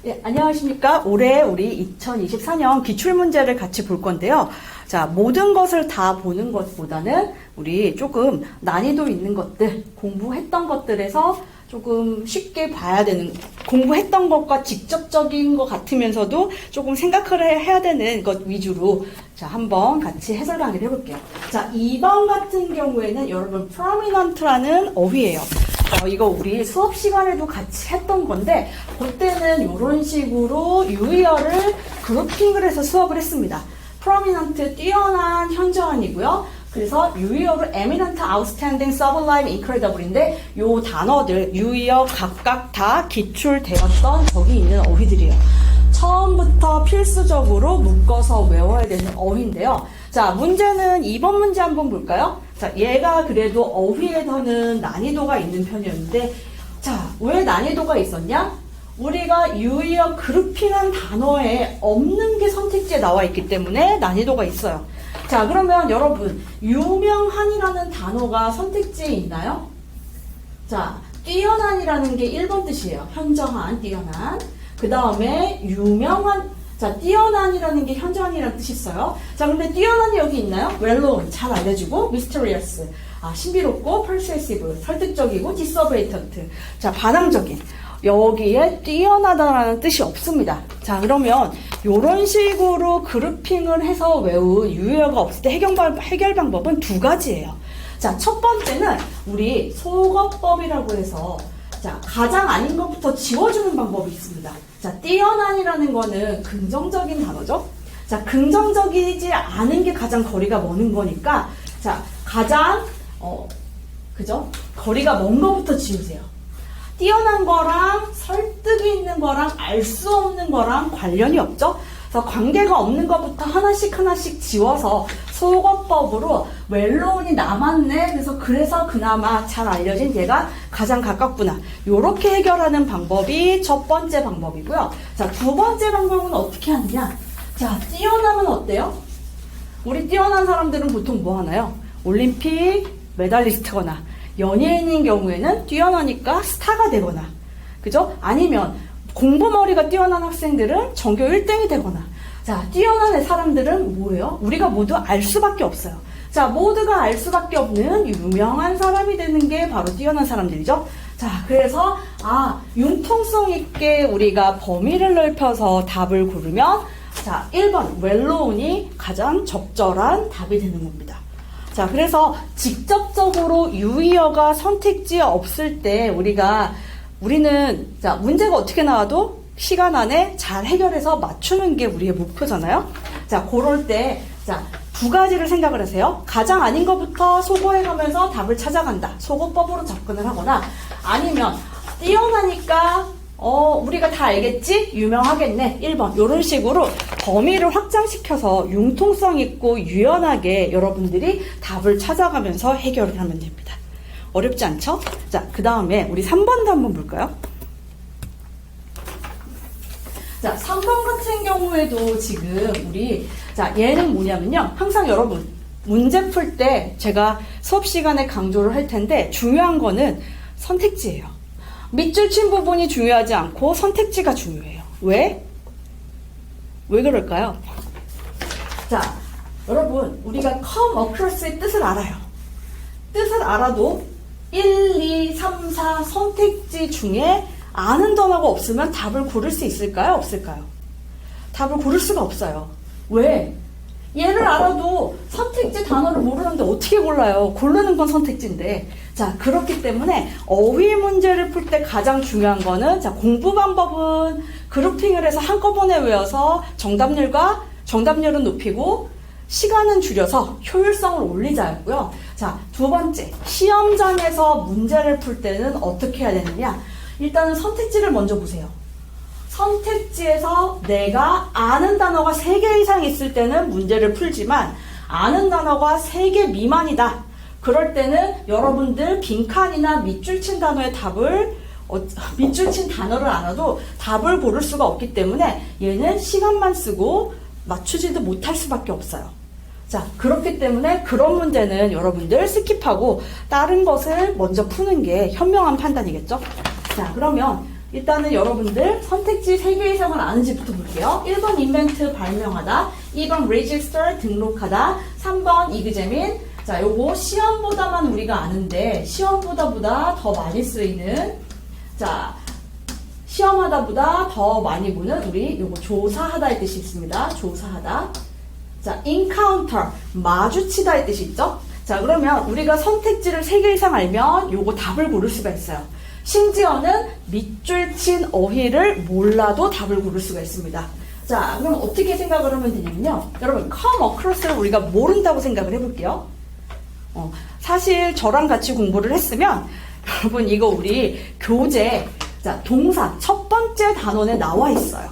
네, 안녕하십니까. 올해 우리 2024년 기출문제를 같이 볼 건데요. 자, 모든 것을 다 보는 것보다는 우리 조금 난이도 있는 것들, 공부했던 것들에서 조금 쉽게 봐야 되는, 공부했던 것과 직접적인 것 같으면서도 조금 생각을 해야 되는 것 위주로 자, 한번 같이 해설 강의를 해볼게요. 자, 2번 같은 경우에는 여러분 prominent라는 어휘예요. 이거 우리 수업 시간에도 같이 했던 건데 그때는 이런 식으로 유의어를 그룹핑을 해서 수업을 했습니다. prominent, 뛰어난, 현저한이고요. 그래서 유의어로 eminent, outstanding, sublime, incredible인데 요 단어들, 유의어 각각 다 기출되었던 거기 있는 어휘들이에요. 처음부터 필수적으로 묶어서 외워야 되는 어휘인데요. 자, 문제는 2번 문제 한번 볼까요? 자, 얘가 그래도 어휘에서는 난이도가 있는 편이었는데, 자, 왜 난이도가 있었냐? 우리가 유의어 그룹핑한 단어에 없는 게 선택지에 나와 있기 때문에 난이도가 있어요. 자, 그러면 여러분, 유명한이라는 단어가 선택지에 있나요? 자, 뛰어난이라는 게 1번 뜻이에요. 현저한, 뛰어난. 그 다음에 유명한, 자, 뛰어난이라는 게 현저한이라는 뜻이 있어요. 자, 근데 뛰어난이 여기 있나요? well-known, 잘 알려지고, mysterious, 신비롭고, persuasive, 설득적이고, disobedient, 자, 반항적인. 여기에 뛰어나다라는 뜻이 없습니다. 자, 그러면 이런 식으로 그룹핑을 해서 외운 유효어가 없을 때 해결 방법은 두 가지예요. 자, 첫 번째는 우리 속어법이라고 해서 자, 가장 아닌 것부터 지워주는 방법이 있습니다. 자, 뛰어난이라는 거는 긍정적인 단어죠. 자, 긍정적이지 않은 게 가장 거리가 먼 거니까, 자, 가장, 그죠? 거리가 먼 거부터 지우세요. 뛰어난 거랑 설득이 있는 거랑 알 수 없는 거랑 관련이 없죠? 그래서 관계가 없는 것부터 하나씩 지워서 속어법으로 웰로운이 남았네. 그래서 그나마 잘 알려진 얘가 가장 가깝구나. 요렇게 해결하는 방법이 첫 번째 방법이고요. 자, 두 번째 방법은 어떻게 하느냐? 자, 뛰어나면 어때요? 우리 뛰어난 사람들은 보통 뭐 하나요? 올림픽 메달리스트거나 연예인인 경우에는 뛰어나니까 스타가 되거나, 그죠? 아니면 공부머리가 뛰어난 학생들은 전교 1등이 되거나. 자, 뛰어난 사람들은 뭐예요? 우리가 모두 알 수밖에 없어요. 자, 모두가 알 수밖에 없는 유명한 사람이 되는 게 바로 뛰어난 사람들이죠. 자, 그래서 융통성 있게 우리가 범위를 넓혀서 답을 고르면 자, 1번 well-known이 가장 적절한 답이 되는 겁니다. 자, 그래서 직접적으로 유의어가 선택지에 없을 때 우리는 자, 문제가 어떻게 나와도 시간 안에 잘 해결해서 맞추는 게 우리의 목표잖아요. 자, 그럴 때 자, 두 가지를 생각을 하세요. 가장 아닌 것부터 소거해가면서 답을 찾아간다. 소거법으로 접근을 하거나, 아니면 뛰어나니까 우리가 다 알겠지? 유명하겠네. 1번. 이런 식으로 범위를 확장시켜서 융통성 있고 유연하게 여러분들이 답을 찾아가면서 해결을 하면 됩니다. 어렵지 않죠? 자, 그 다음에 우리 3번도 한번 볼까요? 자, 3번 같은 경우에도 지금 자, 얘는 뭐냐면요. 항상 여러분, 문제 풀 때 제가 수업 시간에 강조를 할 텐데 중요한 거는 선택지예요. 밑줄 친 부분이 중요하지 않고 선택지가 중요해요. 왜? 왜 그럴까요? 자, 여러분, 우리가 come across의 뜻을 알아요. 뜻을 알아도 1, 2, 3, 4 선택지 중에 아는 단어가 없으면 답을 고를 수 있을까요? 없을까요? 답을 고를 수가 없어요. 왜? 얘를 알아도 선택지 단어를 모르는데 어떻게 골라요? 고르는 건 선택지인데. 자, 그렇기 때문에 어휘 문제를 풀 때 가장 중요한 거는 자, 공부 방법은 그룹핑을 해서 한꺼번에 외워서 정답률은 높이고 시간은 줄여서 효율성을 올리자였고요. 자, 두 번째, 시험장에서 문제를 풀 때는 어떻게 해야 되느냐? 일단은 선택지를 먼저 보세요. 선택지에서 내가 아는 단어가 3개 이상 있을 때는 문제를 풀지만 아는 단어가 3개 미만이다. 그럴 때는 여러분들 빈칸이나 밑줄 친 단어의 답을 밑줄 친 단어를 알아도 답을 고를 수가 없기 때문에 얘는 시간만 쓰고 맞추지도 못할 수밖에 없어요. 자, 그렇기 때문에 그런 문제는 여러분들 스킵하고 다른 것을 먼저 푸는 게 현명한 판단이겠죠? 자, 그러면 일단은 여러분들 선택지 3개 이상을 아는지부터 볼게요. 1번 인벤트 발명하다, 2번 register 등록하다, 3번 이그제민. 자, 요거 시험보다만 우리가 아는데 시험보다 더 많이 쓰이는, 자, 시험하다보다 더 많이 보는 우리 요거 조사하다의 뜻이 있습니다. 조사하다. 자, encounter 마주치다의 뜻이 있죠? 자, 그러면 우리가 선택지를 3개 이상 알면 요거 답을 고를 수가 있어요. 심지어는 밑줄 친 어휘를 몰라도 답을 고를 수가 있습니다. 자, 그럼 어떻게 생각을 하면 되냐면요. 여러분, come across를 우리가 모른다고 생각을 해볼게요. 사실 저랑 같이 공부를 했으면 여러분 이거 우리 교재, 자, 동사 첫 번째 단원에 나와 있어요.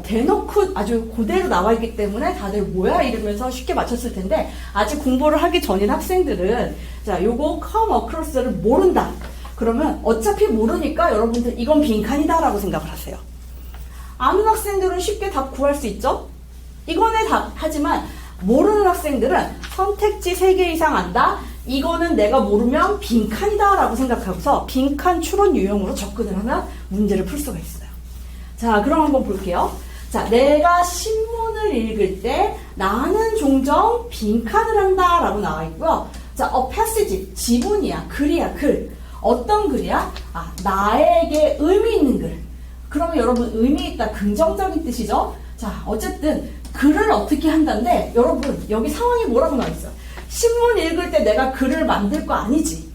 대놓고 아주 그대로 나와 있기 때문에 다들 뭐야 이러면서 쉽게 맞췄을 텐데, 아직 공부를 하기 전인 학생들은 자, 요거 come across를 모른다. 그러면 어차피 모르니까 여러분들 이건 빈칸이다 라고 생각을 하세요. 아는 학생들은 쉽게 답 구할 수 있죠? 이거는 답. 하지만 모르는 학생들은 선택지 3개 이상 안다? 이거는 내가 모르면 빈칸이다 라고 생각하고서 빈칸 추론 유형으로 접근을 하면 문제를 풀 수가 있어요. 자, 그럼 한번 볼게요. 자, 내가 신문을 읽을 때 나는 종종 빈칸을 한다 라고 나와 있고요. 자, a passage, 지문이야, 글이야, 글. 어떤 글이야? 나에게 의미 있는 글. 그러면 여러분 의미 있다, 긍정적인 뜻이죠? 자, 어쨌든 글을 어떻게 한다는데, 여러분 여기 상황이 뭐라고 나와 있어요? 신문 읽을 때 내가 글을 만들 거 아니지.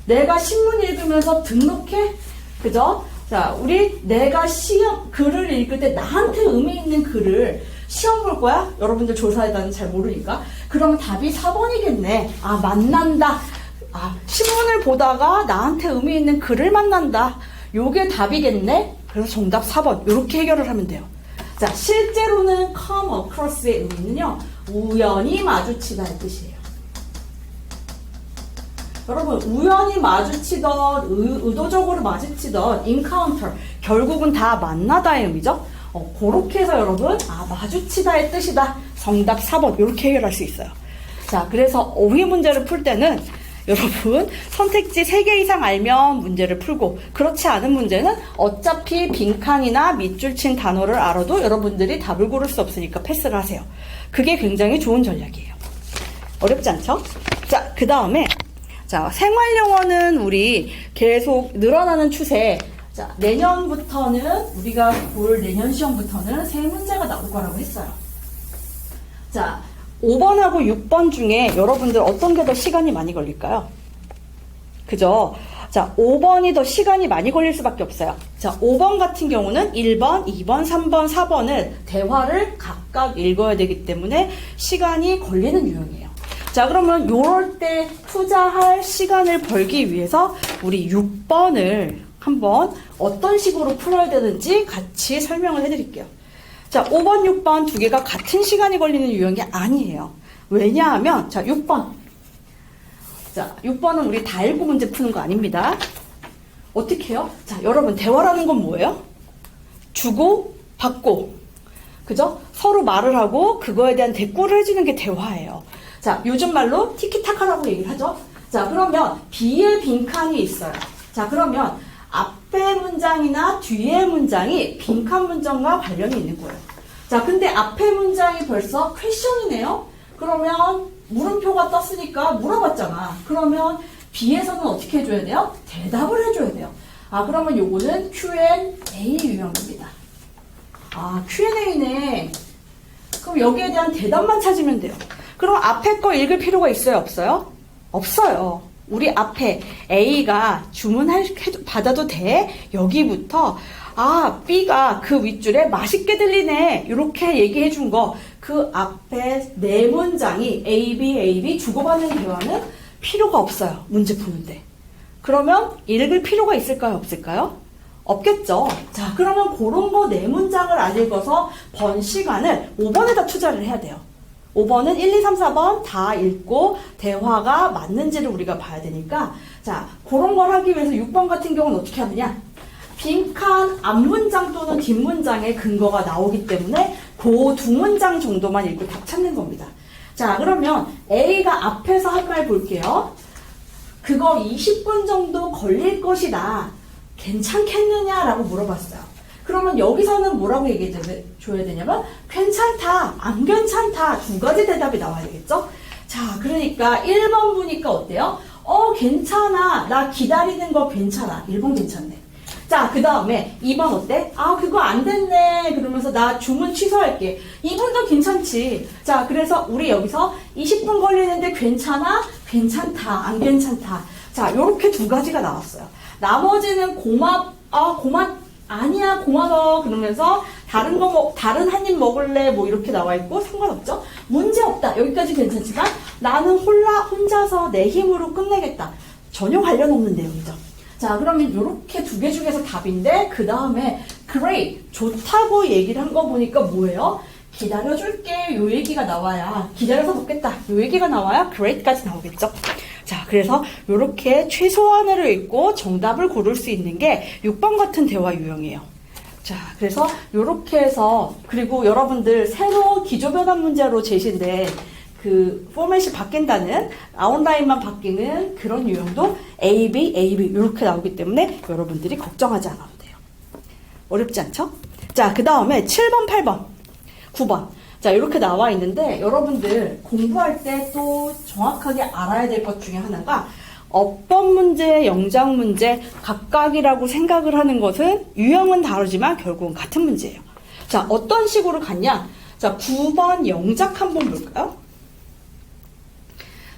내가 신문 읽으면서 등록해? 그죠? 자, 우리 내가 글을 읽을 때 나한테 의미 있는 글을 시험 볼 거야? 여러분들 조사에다는 잘 모르니까. 그러면 답이 4번이겠네. 만난다. 신문을 보다가 나한테 의미 있는 글을 만난다. 요게 답이겠네? 그래서 정답 4번. 이렇게 해결을 하면 돼요. 자, 실제로는 come across의 의미는요, 우연히 마주치다의 뜻이에요. 여러분, 우연히 마주치던, 의도적으로 마주치던 encounter, 결국은 다 만나다의 의미죠? 그렇게 해서 여러분, 마주치다의 뜻이다. 정답 4번. 이렇게 해결할 수 있어요. 자, 그래서 어휘 문제를 풀 때는 여러분 선택지 3개 이상 알면 문제를 풀고, 그렇지 않은 문제는 어차피 빈칸이나 밑줄 친 단어를 알아도 여러분들이 답을 고를 수 없으니까 패스를 하세요. 그게 굉장히 좋은 전략이에요. 어렵지 않죠? 자, 그 다음에 자, 생활영어는 우리 계속 늘어나는 추세. 자, 내년부터는 우리가 볼 내년 시험부터는 새 문제가 나올 거라고 했어요. 자, 5번하고 6번 중에 여러분들 어떤 게 더 시간이 많이 걸릴까요? 그죠? 자, 5번이 더 시간이 많이 걸릴 수밖에 없어요. 자, 5번 같은 경우는 1번, 2번, 3번, 4번을 대화를 각각 읽어야 되기 때문에 시간이 걸리는 유형이에요. 자, 그러면 요럴 때 투자할 시간을 벌기 위해서 우리 6번을 한번 어떤 식으로 풀어야 되는지 같이 설명을 해드릴게요. 자, 5번, 6번 두 개가 같은 시간이 걸리는 유형이 아니에요. 왜냐하면, 자, 6번. 자, 6번은 우리 다 읽고 문제 푸는 거 아닙니다. 어떻게 해요? 자, 여러분, 대화라는 건 뭐예요? 주고, 받고. 그죠? 서로 말을 하고, 그거에 대한 대꾸를 해주는 게 대화예요. 자, 요즘 말로 티키타카라고 얘기를 하죠? 자, 그러면 B의 빈칸이 있어요. 자, 그러면 앞에 문장이나 뒤에 문장이 빈칸 문장과 관련이 있는 거예요. 자, 근데 앞에 문장이 벌써 퀘션이네요? 그러면 물음표가 떴으니까 물어봤잖아. 그러면 B에서는 어떻게 해줘야 돼요? 대답을 해줘야 돼요. 그러면 요거는 Q&A 유형입니다. Q&A네. 그럼 여기에 대한 대답만 찾으면 돼요. 그럼 앞에 거 읽을 필요가 있어요? 없어요? 없어요. 우리 앞에 A가 받아도 돼? 여기부터 B가 그 윗줄에 맛있게 들리네 이렇게 얘기해 준 거, 그 앞에 네 문장이 A, B 주고받는 대화는 필요가 없어요. 문제 푸는데. 그러면 읽을 필요가 있을까요? 없을까요? 없겠죠. 자, 그러면 그런 거 네 문장을 안 읽어서 번 시간을 5번에다 투자를 해야 돼요. 5번은 1, 2, 3, 4번 다 읽고 대화가 맞는지를 우리가 봐야 되니까, 자, 그런 걸 하기 위해서 6번 같은 경우는 어떻게 하느냐? 빈칸 앞문장 또는 뒷문장의 근거가 나오기 때문에 그 두 문장 정도만 읽고 답 찾는 겁니다. 자, 그러면 A가 앞에서 한 말 볼게요. 그거 20분 정도 걸릴 것이다. 괜찮겠느냐라고 물어봤어요. 그러면 여기서는 뭐라고 얘기해 줘야 되냐면 괜찮다, 안 괜찮다 두 가지 대답이 나와야 되겠죠? 자, 그러니까 1번 보니까 어때요? 괜찮아. 나 기다리는 거 괜찮아. 1번 괜찮네. 자, 그 다음에 2번 어때? 그거 안 됐네. 그러면서 나 주문 취소할게. 2번도 괜찮지. 자, 그래서 우리 여기서 20분 걸리는데 괜찮아? 괜찮다. 안 괜찮다. 자, 요렇게 두 가지가 나왔어요. 나머지는 아니야, 고마워. 그러면서 다른 한 입 먹을래? 뭐 이렇게 나와 있고 상관없죠? 문제 없다. 여기까지 괜찮지만 나는 혼자서 내 힘으로 끝내겠다. 전혀 관련 없는 내용이죠. 자, 그러면 이렇게 두 개 중에서 답인데 그 다음에 great, 좋다고 얘기를 한 거 보니까 뭐예요? 기다려줄게. 요 얘기가 나와야 기다려서 먹겠다. 요 얘기가 나와야 great까지 나오겠죠. 자, 그래서 이렇게 최소한으로 읽고 정답을 고를 수 있는 게 6번 같은 대화 유형이에요. 자, 그래서 이렇게 해서 그리고 여러분들 새로 기조변환 문제로 제시된 그 포맷이 바뀐다는 아웃라인만 바뀌는 그런 유형도 A, B, A, B 이렇게 나오기 때문에 여러분들이 걱정하지 않아도 돼요. 어렵지 않죠? 자, 그 다음에 7번, 8번, 9번. 자, 이렇게 나와 있는데 여러분들 공부할 때 또 정확하게 알아야 될 것 중에 하나가 어법 문제, 영작 문제 각각이라고 생각을 하는 것은 유형은 다르지만 결국은 같은 문제예요. 자, 어떤 식으로 갔냐? 자, 9번 영작 한번 볼까요?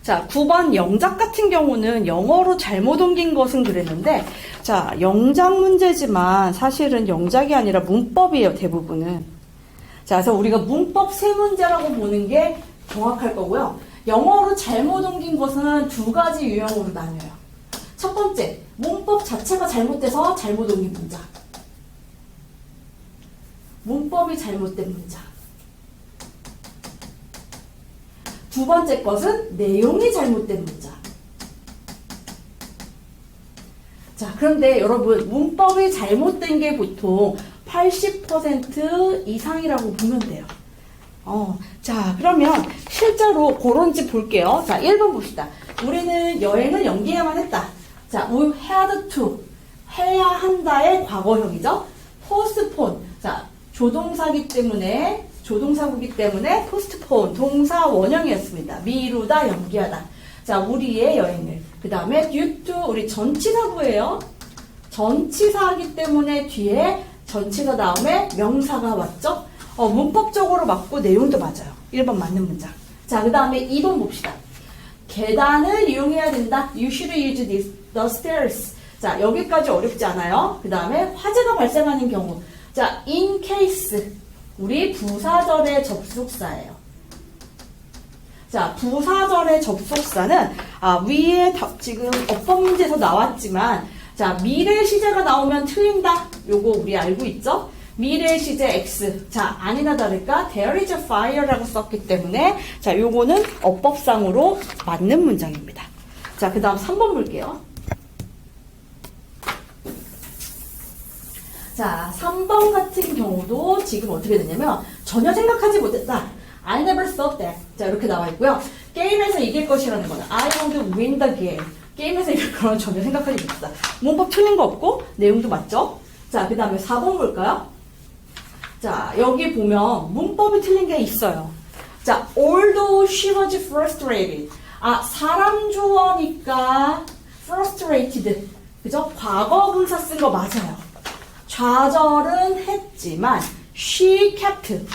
자, 9번 영작 같은 경우는 영어로 잘못 옮긴 것은 그랬는데, 자, 영작 문제지만 사실은 영작이 아니라 문법이에요, 대부분은. 자, 그래서 우리가 문법 세 문제라고 보는 게 정확할 거고요. 영어로 잘못 옮긴 것은 두 가지 유형으로 나뉘어요. 첫 번째, 문법 자체가 잘못돼서 잘못 옮긴 문장. 문법이 잘못된 문장. 두 번째 것은 내용이 잘못된 문장. 자, 그런데 여러분 문법이 잘못된 게 보통 80% 이상이라고 보면 돼요. 자, 그러면 실제로 그런지 볼게요. 자, 1번 봅시다. 우리는 여행을 연기해야만 했다. 자, we had to. 해야 한다의 과거형이죠. postpone. 자, 조동사기 때문에 postpone. 동사 원형이었습니다. 미루다, 연기하다. 자, 우리의 여행을. 그 다음에 due to. 우리 전치사구예요. 전치사하기 때문에 뒤에 전치사 다음에 명사가 왔죠. 문법적으로 맞고 내용도 맞아요. 1번 맞는 문장. 자, 그 다음에 2번 봅시다. 계단을 이용해야 된다. You should use the stairs. 자, 여기까지 어렵지 않아요. 그 다음에 화재가 발생하는 경우. 자, in case. 우리 부사절의 접속사예요. 자, 부사절의 접속사는 위에 지금 어법 문제에서 나왔지만 자, 미래 시제가 나오면 틀린다. 요거 우리 알고 있죠? 미래 시제 X. 자, 아니나 다를까 there is a fire라고 썼기 때문에 자, 요거는 어법상으로 맞는 문장입니다. 자, 그 다음 3번 볼게요. 자, 3번 같은 경우도 지금 어떻게 되냐면 전혀 생각하지 못했다. I never thought that. 자, 이렇게 나와 있고요. 게임에서 이길 것이라는 거는 I want to win the game. 게임에서 이길 거는 전혀 생각하지 못했다. 문법 틀린 거 없고 내용도 맞죠? 자, 그 다음에 4번 볼까요? 자, 여기 보면 문법이 틀린 게 있어요. 자, although she was frustrated. 사람 주어니까 frustrated. 그죠? 과거 분사 쓴 거 맞아요. 좌절은 했지만 she kept.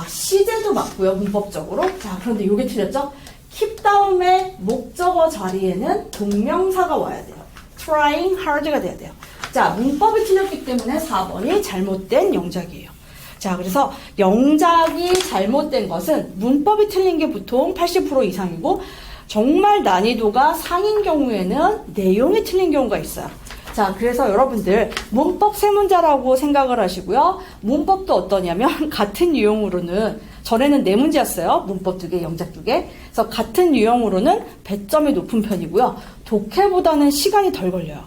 시제도 맞고요, 문법적으로. 자, 그런데 이게 틀렸죠? keep 다음에 목적어 자리에는 동명사가 와야 돼요. trying hard가 돼야 돼요. 자, 문법이 틀렸기 때문에 4번이 잘못된 영작이에요. 자, 그래서 영작이 잘못된 것은 문법이 틀린 게 보통 80% 이상이고 정말 난이도가 상인 경우에는 내용이 틀린 경우가 있어요. 자, 그래서 여러분들 문법 세 문제라고 생각을 하시고요. 문법도 어떠냐면 같은 유형으로는 전에는 4문제였어요. 문법 2개, 영작 2개. 그래서 같은 유형으로는 배점이 높은 편이고요. 독해보다는 시간이 덜 걸려요.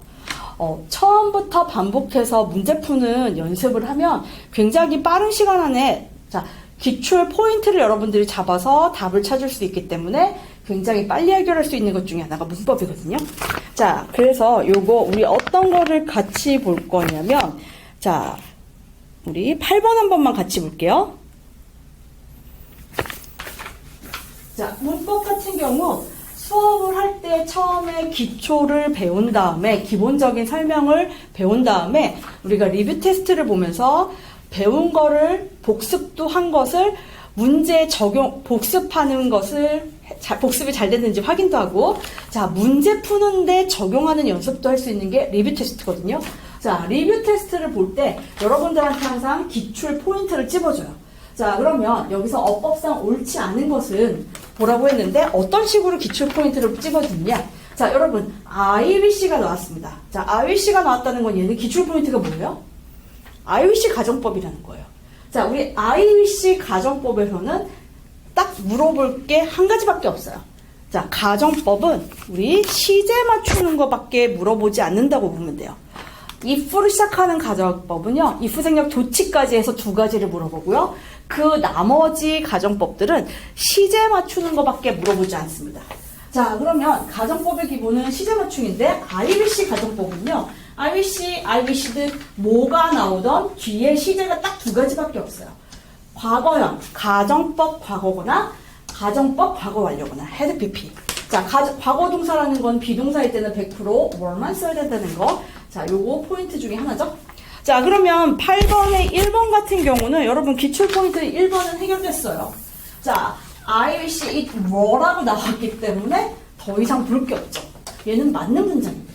처음부터 반복해서 문제 푸는 연습을 하면 굉장히 빠른 시간 안에 자, 기출 포인트를 여러분들이 잡아서 답을 찾을 수 있기 때문에 굉장히 빨리 해결할 수 있는 것 중에 하나가 문법이거든요. 자, 그래서 요거 우리 어떤 거를 같이 볼 거냐면, 자, 우리 8번 한 번만 같이 볼게요. 자, 문법 같은 경우 수업을 할 때 처음에 기초를 배운 다음에 기본적인 설명을 배운 다음에 우리가 리뷰 테스트를 보면서 배운 거를 복습도 한 것을 문제에 복습하는 것을 복습이 잘 됐는지 확인도 하고, 자, 문제 푸는데 적용하는 연습도 할 수 있는 게 리뷰 테스트거든요. 자, 리뷰 테스트를 볼 때 여러분들한테 항상 기출 포인트를 찝어줘요. 자, 그러면 여기서 어법상 옳지 않은 것은 보라고 했는데 어떤 식으로 기출 포인트를 찝어주느냐? 자, 여러분, IBC가 나왔습니다. 자, IBC가 나왔다는 건 얘는 기출 포인트가 뭐예요? IBC 가정법이라는 거예요. 자, 우리 IBC 가정법에서는 딱 물어볼 게 한 가지밖에 없어요. 자, 가정법은 우리 시제 맞추는 것밖에 물어보지 않는다고 보면 돼요. if로 시작하는 가정법은요, if 생략 조치까지 해서 2가지를 물어보고요. 그 나머지 가정법들은 시제 맞추는 것밖에 물어보지 않습니다. 자, 그러면 가정법의 기본은 시제 맞춤인데, IBC 가정법은요, IBC든 뭐가 나오던 뒤에 시제가 딱 2가지밖에 없어요. 과거형, 가정법 과거거나 가정법 과거 완료거나 had PP. 자, 과거 동사라는 건 비동사일 때는 100% were만 써야 된다는 거. 자, 요거 포인트 중에 하나죠. 자, 그러면 8번의 1번 같은 경우는 여러분 기출 포인트 1번은 해결됐어요. 자, IBC it were라고 나왔기 때문에 더 이상 볼 게 없죠. 얘는 맞는 문장입니다.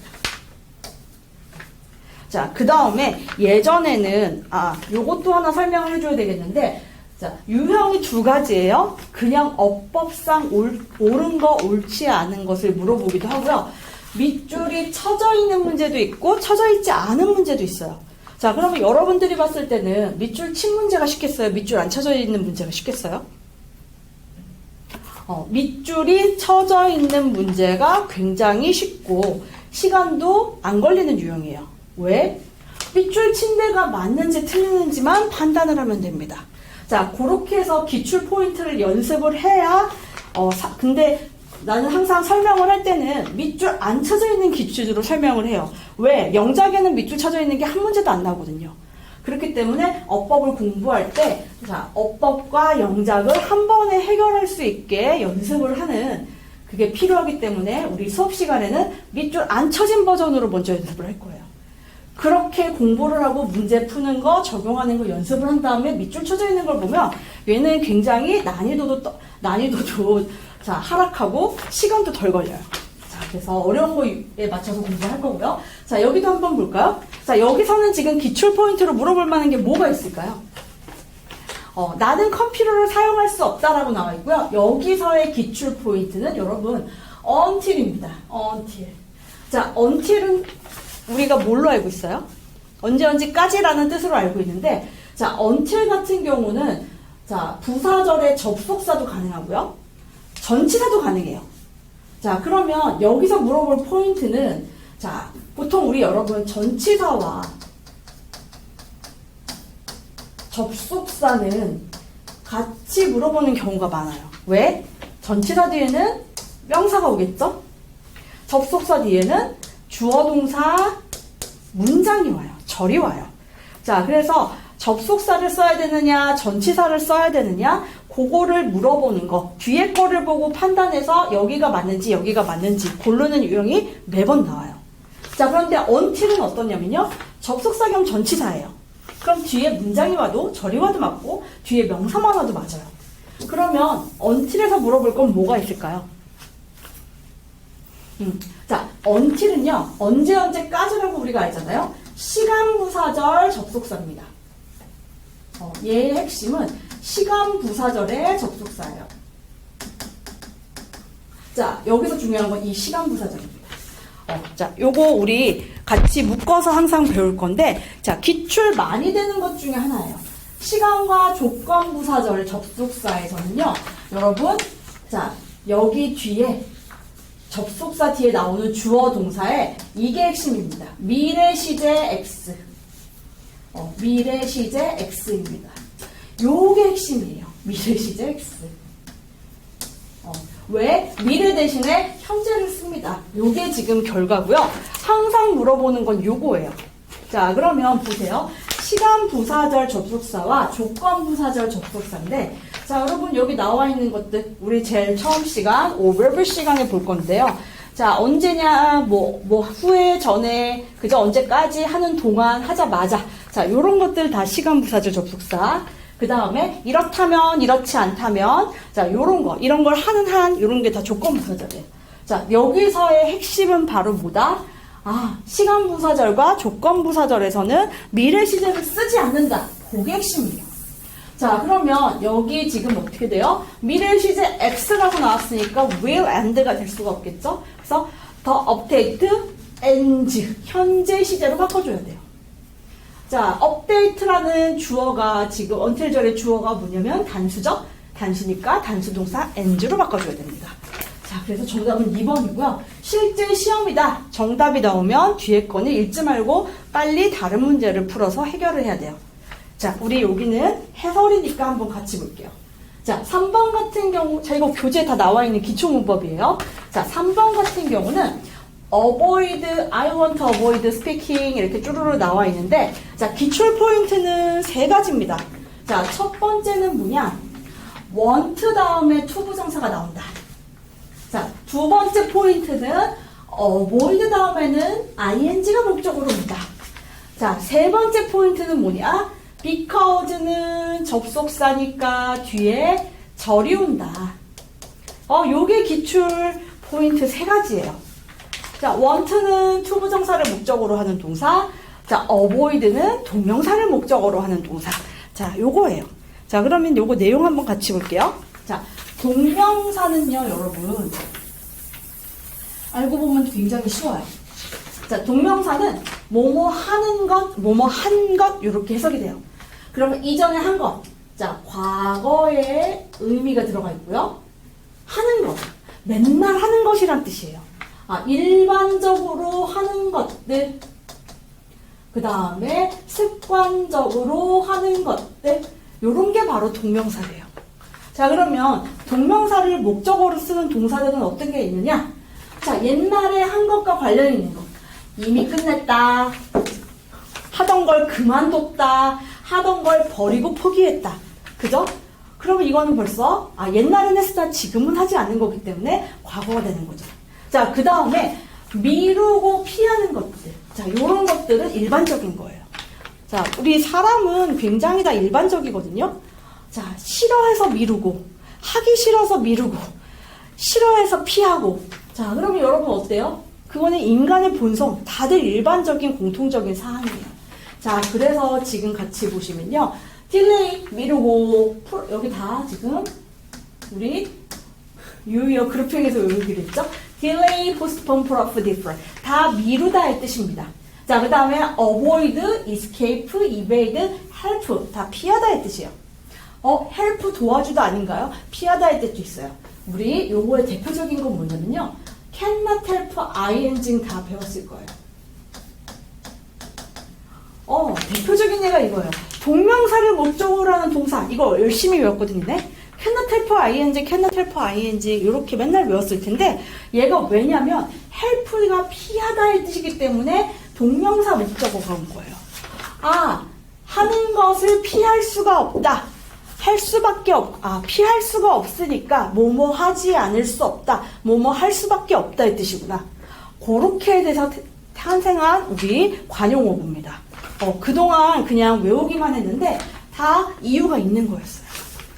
자, 그 다음에 예전에는 요것도 하나 설명을 해줘야 되겠는데, 자, 유형이 2가지예요. 그냥 어법상 옳은 거, 옳지 않은 것을 물어보기도 하고요. 밑줄이 쳐져 있는 문제도 있고 쳐져 있지 않은 문제도 있어요. 자, 그러면 여러분들이 봤을 때는 밑줄 친 문제가 쉽겠어요? 밑줄 안 쳐져 있는 문제가 쉽겠어요? 밑줄이 쳐져 있는 문제가 굉장히 쉽고 시간도 안 걸리는 유형이에요. 왜? 밑줄 친 데가 맞는지 틀리는지만 판단을 하면 됩니다. 자, 그렇게 해서 기출 포인트를 연습을 해야, 근데 나는 항상 설명을 할 때는 밑줄 안 쳐져 있는 기출로 설명을 해요. 왜? 영작에는 밑줄 쳐져 있는 게 한 문제도 안 나오거든요. 그렇기 때문에 어법을 공부할 때, 자, 어법과 영작을 한 번에 해결할 수 있게 연습을 하는 그게 필요하기 때문에 우리 수업 시간에는 밑줄 안 쳐진 버전으로 먼저 연습을 할 거예요. 그렇게 공부를 하고 문제 푸는 거, 적용하는 거 연습을 한 다음에 밑줄 쳐져 있는 걸 보면 얘는 굉장히 난이도도 자, 하락하고 시간도 덜 걸려요. 자, 그래서 어려운 거에 맞춰서 공부할 거고요. 자, 여기도 한번 볼까요? 자, 여기서는 지금 기출 포인트로 물어볼 만한 게 뭐가 있을까요? 나는 컴퓨터를 사용할 수 없다라고 나와 있고요. 여기서의 기출 포인트는 여러분 until입니다. until. 자, until은 우리가 뭘로 알고 있어요? 언제까지라는 뜻으로 알고 있는데, 자, until 같은 경우는 자, 부사절의 접속사도 가능하고요. 전치사도 가능해요. 자, 그러면 여기서 물어볼 포인트는, 자, 보통 우리 여러분 전치사와 접속사는 같이 물어보는 경우가 많아요. 왜? 전치사 뒤에는 명사가 오겠죠? 접속사 뒤에는 주어 동사 문장이 와요. 절이 와요. 자, 그래서 접속사를 써야 되느냐, 전치사를 써야 되느냐, 그거를 물어보는 거. 뒤에 거를 보고 판단해서 여기가 맞는지 고르는 유형이 매번 나와요. 자, 그런데 until은 어떠냐면요. 접속사 겸 전치사예요. 그럼 뒤에 문장이 와도 절이 와도 맞고 뒤에 명사만 와도 맞아요. 그러면 until에서 물어볼 건 뭐가 있을까요? 자, until은요. 언제까지라고 우리가 알잖아요. 시간부사절 접속사입니다. 얘의 핵심은 시간부사절의 접속사예요. 자, 여기서 중요한 건 이 시간부사절입니다. 자, 요거 우리 같이 묶어서 항상 배울 건데, 자, 기출 많이 되는 것 중에 하나예요. 시간과 조건부사절 접속사에서는요, 여러분, 자, 여기 뒤에 접속사 뒤에 나오는 주어 동사에 이게 핵심입니다. 미래 시제 X. 미래 시제 X입니다. 요게 핵심이에요. 미래 시제 X. 왜? 미래 대신에 현재를 씁니다. 요게 지금 결과고요. 항상 물어보는 건 요거예요. 자, 그러면 보세요. 시간 부사절 접속사와 조건 부사절 접속사인데, 자, 여러분 여기 나와 있는 것들 우리 제일 처음 시간, 오버블 시간에 볼 건데요. 자, 언제냐, 후에, 전에, 그저 언제까지 하는 동안, 하자마자. 자, 요런 것들 다 시간 부사절 접속사. 그 다음에 이렇다면, 이렇지 않다면, 자, 요런 거, 이런 걸 하는 한, 요런 게 다 조건 부사절이에요. 자, 여기서의 핵심은 바로 뭐다? 시간 부사절과 조건 부사절에서는 미래 시제를 쓰지 않는다. 그게 핵심이에요. 자, 그러면 여기 지금 어떻게 돼요? 미래 시제 X라고 나왔으니까 will and가 될 수가 없겠죠? 그래서 the update ends 현재 시제로 바꿔줘야 돼요. 자, update라는 주어가 지금 until절의 주어가 뭐냐면 단수죠? 단수니까 단수동사 ends로 바꿔줘야 됩니다. 자, 그래서 정답은 2번이고요. 실제 시험이다. 정답이 나오면 뒤에 거는 읽지 말고 빨리 다른 문제를 풀어서 해결을 해야 돼요. 자, 우리 여기는 해설이니까 한번 같이 볼게요. 자, 3번 같은 경우, 자, 이거 교재에 다 나와 있는 기초문법이에요. 자, 3번 같은 경우는 avoid, I want to avoid speaking 이렇게 쭈루루 나와 있는데, 자, 기출 포인트는 3가지입니다. 자, 첫 번째는 뭐냐? want 다음에 to 부정사가 나온다. 자, 두 번째 포인트는 avoid 다음에는 ing가 목적으로 온다. 자, 세 번째 포인트는 뭐냐? because는 접속사니까 뒤에 절이 온다. 요게 기출 포인트 3가지예요. 자, want는 to 부정사를 목적으로 하는 동사. 자, avoid는 동명사를 목적으로 하는 동사. 자, 요거예요. 자, 그러면 요거 내용 한번 같이 볼게요. 자, 동명사는요, 여러분. 알고 보면 굉장히 쉬워요. 자, 동명사는 뭐뭐 하는 것, 뭐뭐 한 것, 이렇게 해석이 돼요. 그러면 이전에 한 것. 자, 과거에 의미가 들어가 있고요. 하는 것. 맨날 하는 것이란 뜻이에요. 일반적으로 하는 것들. 그 다음에 습관적으로 하는 것들. 요런 게 바로 동명사예요. 자, 그러면 동명사를 목적어로 쓰는 동사들은 어떤 게 있느냐? 자, 옛날에 한 것과 관련 있는 것. 이미 끝냈다. 하던 걸 그만뒀다. 하던 걸 버리고 포기했다. 그죠? 그러면 이거는 벌써 옛날엔 했으나 지금은 하지 않는 거기 때문에 과거가 되는 거죠. 자, 그 다음에 미루고 피하는 것들. 자, 요런 것들은 일반적인 거예요. 자, 우리 사람은 굉장히 다 일반적이거든요. 자, 싫어해서 미루고, 하기 싫어서 미루고, 싫어해서 피하고. 자, 그러면 여러분 어때요? 그거는 인간의 본성, 다들 일반적인 공통적인 사항이에요. 자, 그래서 지금 같이 보시면요. 딜레이, 미루고, 여기 다 지금 우리 유효 그룹핑에서 여기 그랬죠? 딜레이, 포스트폰, 프로프, 디프런. 다 미루다의 뜻입니다. 자, 그 다음에 avoid, escape, evade, help. 다 피하다의 뜻이에요. help 도와주다 아닌가요? 피하다의 뜻도 있어요. 우리 요거의 대표적인 건 뭐냐면요. cannot help, ing 다 배웠을 거예요. 대표적인 예가 이거예요. 동명사를 목적으로 하는 동사. 이거 열심히 외웠거든요. cannot help, ing, cannot help, ing 이렇게 맨날 외웠을 텐데 얘가 왜냐면 help가 피하다의 뜻이기 때문에 동명사 목적어가 온 거예요. 하는 것을 피할 수가 없다. 할 수밖에 피할 수가 없으니까 뭐뭐 하지 않을 수 없다. 뭐뭐 할 수밖에 없다 이 뜻이구나. 그렇게 돼서 탄생한 우리 관용어구입니다. 그동안 그냥 외우기만 했는데 다 이유가 있는 거였어요.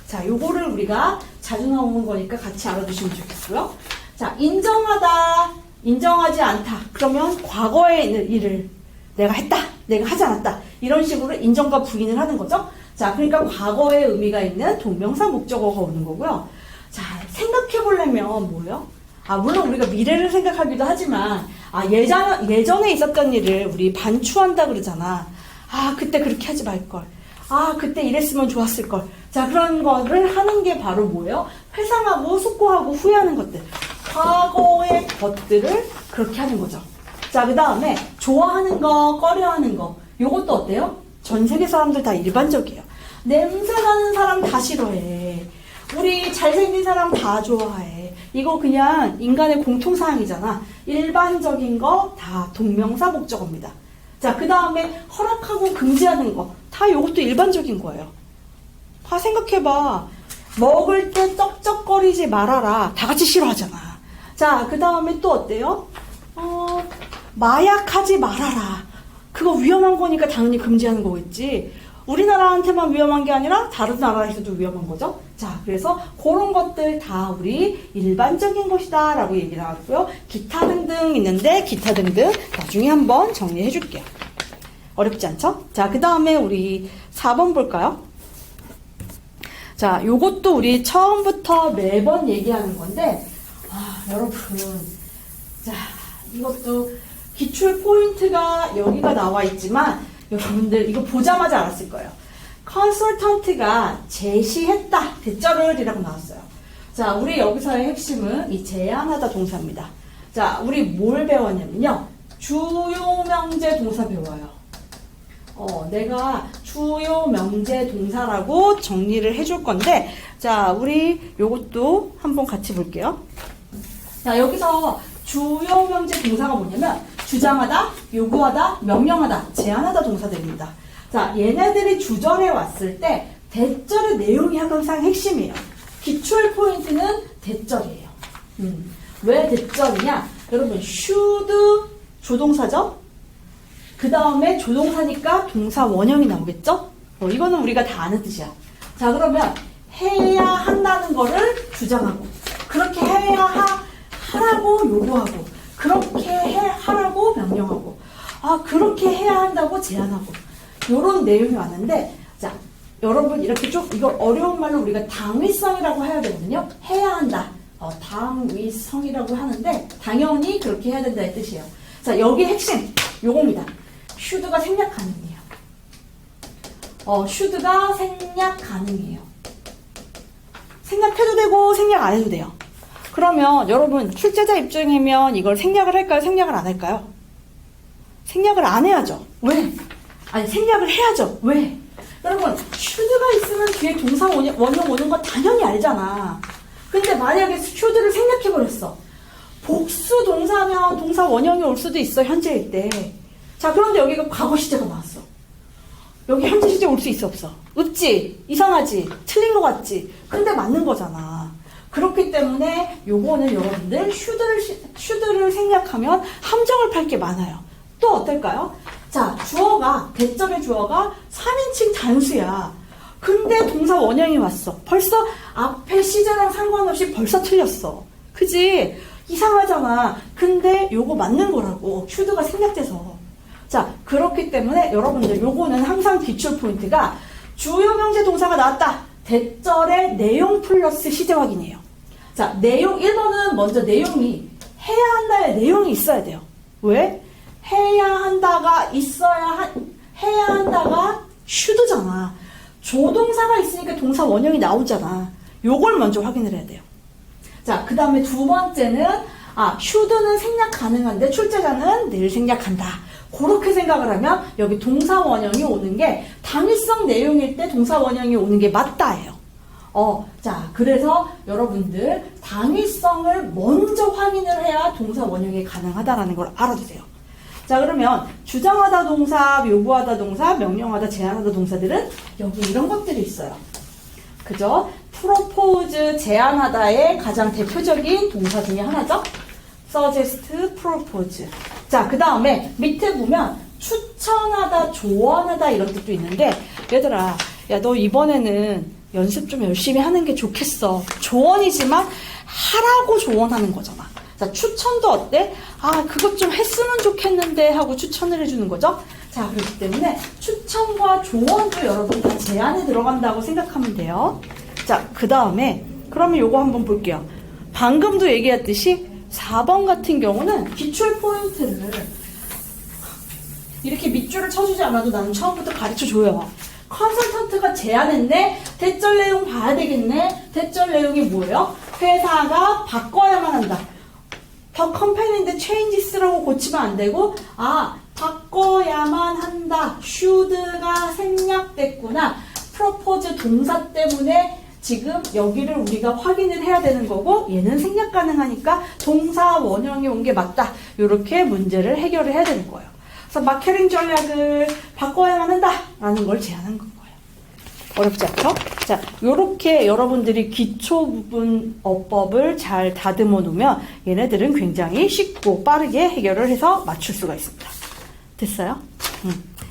자, 요거를 우리가 자주 나오는 거니까 같이 알아두시면 좋겠고요. 자, 인정하다, 인정하지 않다. 그러면 과거의 일을 내가 했다, 내가 하지 않았다. 이런 식으로 인정과 부인을 하는 거죠. 자, 그러니까 과거의 의미가 있는 동명사 목적어가 오는 거고요. 자, 생각해 보려면 뭐예요? 물론 우리가 미래를 생각하기도 하지만, 예전에 있었던 일을 우리 반추한다 그러잖아. 그때 그렇게 하지 말걸. 그때 이랬으면 좋았을걸. 자, 그런 거를 하는 게 바로 뭐예요? 회상하고 숙고하고 후회하는 것들. 과거의 것들을 그렇게 하는 거죠. 자, 그 다음에 좋아하는 거, 꺼려하는 거. 요것도 어때요? 전 세계 사람들 다 일반적이에요. 냄새 나는 사람 다 싫어해. 우리 잘생긴 사람 다 좋아해. 이거 그냥 인간의 공통사항이잖아. 일반적인 거 다 동명사 목적어입니다. 자, 그 다음에 허락하고 금지하는 거. 다 이것도 일반적인 거예요. 다 생각해봐. 먹을 때 쩍쩍거리지 말아라. 다 같이 싫어하잖아. 자, 그 다음에 또 어때요? 마약하지 말아라. 그거 위험한 거니까 당연히 금지하는 거겠지. 우리나라한테만 위험한 게 아니라 다른 나라에서도 위험한 거죠. 자, 그래서 그런 것들 다 우리 일반적인 것이다 라고 얘기 나왔고요. 기타 등등 있는데 기타 등등 나중에 한번 정리해 줄게요. 어렵지 않죠? 자, 그 다음에 우리 4번 볼까요? 자, 요것도 우리 처음부터 매번 얘기하는 건데, 여러분. 자, 이것도 기출 포인트가 여기가 나와 있지만, 여러분들 이거 보자마자 알았을 거예요. 컨설턴트가 제시했다. 대절을이라고 나왔어요. 자, 우리 여기서의 핵심은 이 제안하다 동사입니다. 자, 우리 뭘 배웠냐면요. 주요 명제 동사 배워요. 내가 주요 명제 동사라고 정리를 해줄 건데, 자, 우리 요것도 한번 같이 볼게요. 자, 여기서 주요 명제 동사가 뭐냐면, 주장하다, 요구하다, 명령하다, 제안하다 동사들입니다. 자, 얘네들이 주절에 왔을 때, 대절의 내용이 항상 핵심이에요. 기출 포인트는 대절이에요. 왜 대절이냐? 여러분, should 조동사죠? 그 다음에 조동사니까 동사 원형이 나오겠죠? 이거는 우리가 다 아는 뜻이야. 자, 그러면 해야 한다는 거를 주장하고, 그렇게 해야 하라고 요구하고, 그렇게 하라고 명령하고, 그렇게 해야 한다고 제안하고, 요런 내용이 왔는데, 자, 여러분 이렇게 좀 이걸 어려운 말로 우리가 당위성이라고 해야 되거든요. 해야 한다. 당위성이라고 하는데 당연히 그렇게 해야 된다는 뜻이에요. 자, 여기 핵심 요겁니다. should가 생략 가능해요. should가 생략 가능해요. 생략해도 되고 생략 안 해도 돼요. 그러면 여러분 출제자 입장이면 이걸 생략을 할까요? 생략을 안 할까요? 생략을 안 해야죠. 왜? 아니, 생략을 해야죠. 왜? 여러분, should가 있으면 뒤에 동사 원형 오는 거 당연히 알잖아. 근데 만약에 should를 생략해버렸어. 복수 동사면 동사 원형이 올 수도 있어, 현재일 때. 자, 그런데 여기가 과거 시제가 나왔어. 여기 현재 시제 올 수 있어, 없어? 없지? 이상하지? 틀린 거 같지? 근데 맞는 거잖아. 그렇기 때문에 요거는 여러분들 should를 생략하면 함정을 팔 게 많아요. 또 어떨까요? 자, 주어가, 대절의 주어가 3인칭 단수야. 근데 동사 원형이 왔어. 벌써 앞에 시제랑 상관없이 벌써 틀렸어. 그지? 이상하잖아. 근데 요거 맞는 거라고. should가 생략돼서. 자, 그렇기 때문에 여러분들 요거는 항상 기출 포인트가 주요 명제 동사가 나왔다. 대절의 내용 플러스 시제 확인이에요. 자, 내용 1번은 먼저 내용이 해야 한다의 내용이 있어야 돼요. 왜? 해야 한다가 해야 한다가 should잖아. 조동사가 있으니까 동사 원형이 나오잖아. 요걸 먼저 확인을 해야 돼요. 자, 그 다음에 두 번째는 should는 생략 가능한데 출제자는 늘 생략한다. 그렇게 생각을 하면 여기 동사 원형이 오는 게 당위성 내용일 때 동사 원형이 오는 게 맞다예요. 자, 그래서 여러분들 당위성을 먼저 확인을 해야 동사 원형이 가능하다라는 걸 알아두세요. 자, 그러면 주장하다 동사, 요구하다 동사, 명령하다, 제안하다 동사들은 여기 이런 것들이 있어요. 그죠? 프로포즈, 제안하다의 가장 대표적인 동사 중에 하나죠? suggest, propose. 자, 그 다음에 밑에 보면 추천하다, 조언하다 이런 뜻도 있는데, 얘들아, 야, 너 이번에는 연습 좀 열심히 하는 게 좋겠어. 조언이지만 하라고 조언하는 거잖아. 자, 추천도 어때? 그것 좀 했으면 좋겠는데 하고 추천을 해주는 거죠. 자, 그렇기 때문에 추천과 조언도 여러분 다 제안에 들어간다고 생각하면 돼요. 자, 그 다음에 그러면 요거 한번 볼게요. 방금도 얘기했듯이 4번 같은 경우는 기출 포인트를 이렇게 밑줄을 쳐주지 않아도 나는 처음부터 가르쳐줘요. 컨설턴트가 제안했네? 대절 내용 봐야 되겠네? 대절 내용이 뭐예요? 회사가 바꿔야만 한다. 더 컴페니인데 changes라고 고치면 안 되고, 바꿔야만 한다. should가 생략됐구나. propose 동사 때문에 지금 여기를 우리가 확인을 해야 되는 거고 얘는 생략 가능하니까 동사 원형이 온 게 맞다. 이렇게 문제를 해결을 해야 되는 거예요. 그래서 마케팅 전략을 바꿔야만 한다라는 걸 제안한 거예요. 어렵지 않죠? 자, 요렇게 여러분들이 기초 부분 어법을 잘 다듬어 놓으면 얘네들은 굉장히 쉽고 빠르게 해결을 해서 맞출 수가 있습니다. 됐어요?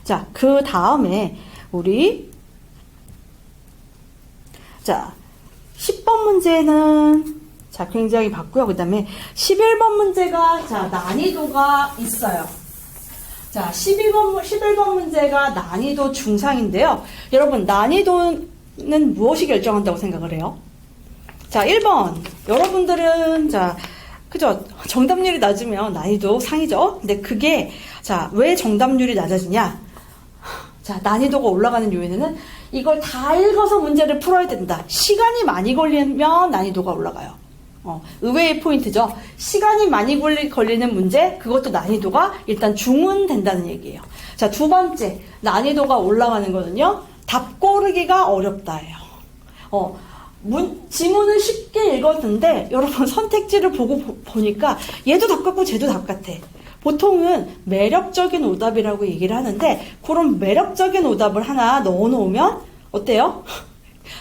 자, 그 다음에 우리 자, 10번 문제는 자, 굉장히 봤고요. 그 다음에 11번 문제가 자, 난이도가 있어요. 자, 11번 문제가 난이도 중상인데요. 여러분, 난이도는 무엇이 결정한다고 생각을 해요? 자, 1번. 여러분들은, 자, 그죠? 정답률이 낮으면 난이도 상이죠? 근데 그게, 자, 왜 정답률이 낮아지냐? 자, 난이도가 올라가는 요인은 이걸 다 읽어서 문제를 풀어야 된다. 시간이 많이 걸리면 난이도가 올라가요. 의외의 포인트죠. 시간이 많이 걸리는 문제, 그것도 난이도가 일단 중은 된다는 얘기예요. 자, 두 번째, 난이도가 올라가는 거는요, 답 고르기가 어렵다예요. 지문은 쉽게 읽었는데, 여러분 선택지를 보니까 얘도 답 같고 쟤도 답 같아. 보통은 매력적인 오답이라고 얘기를 하는데, 그런 매력적인 오답을 하나 넣어 놓으면, 어때요?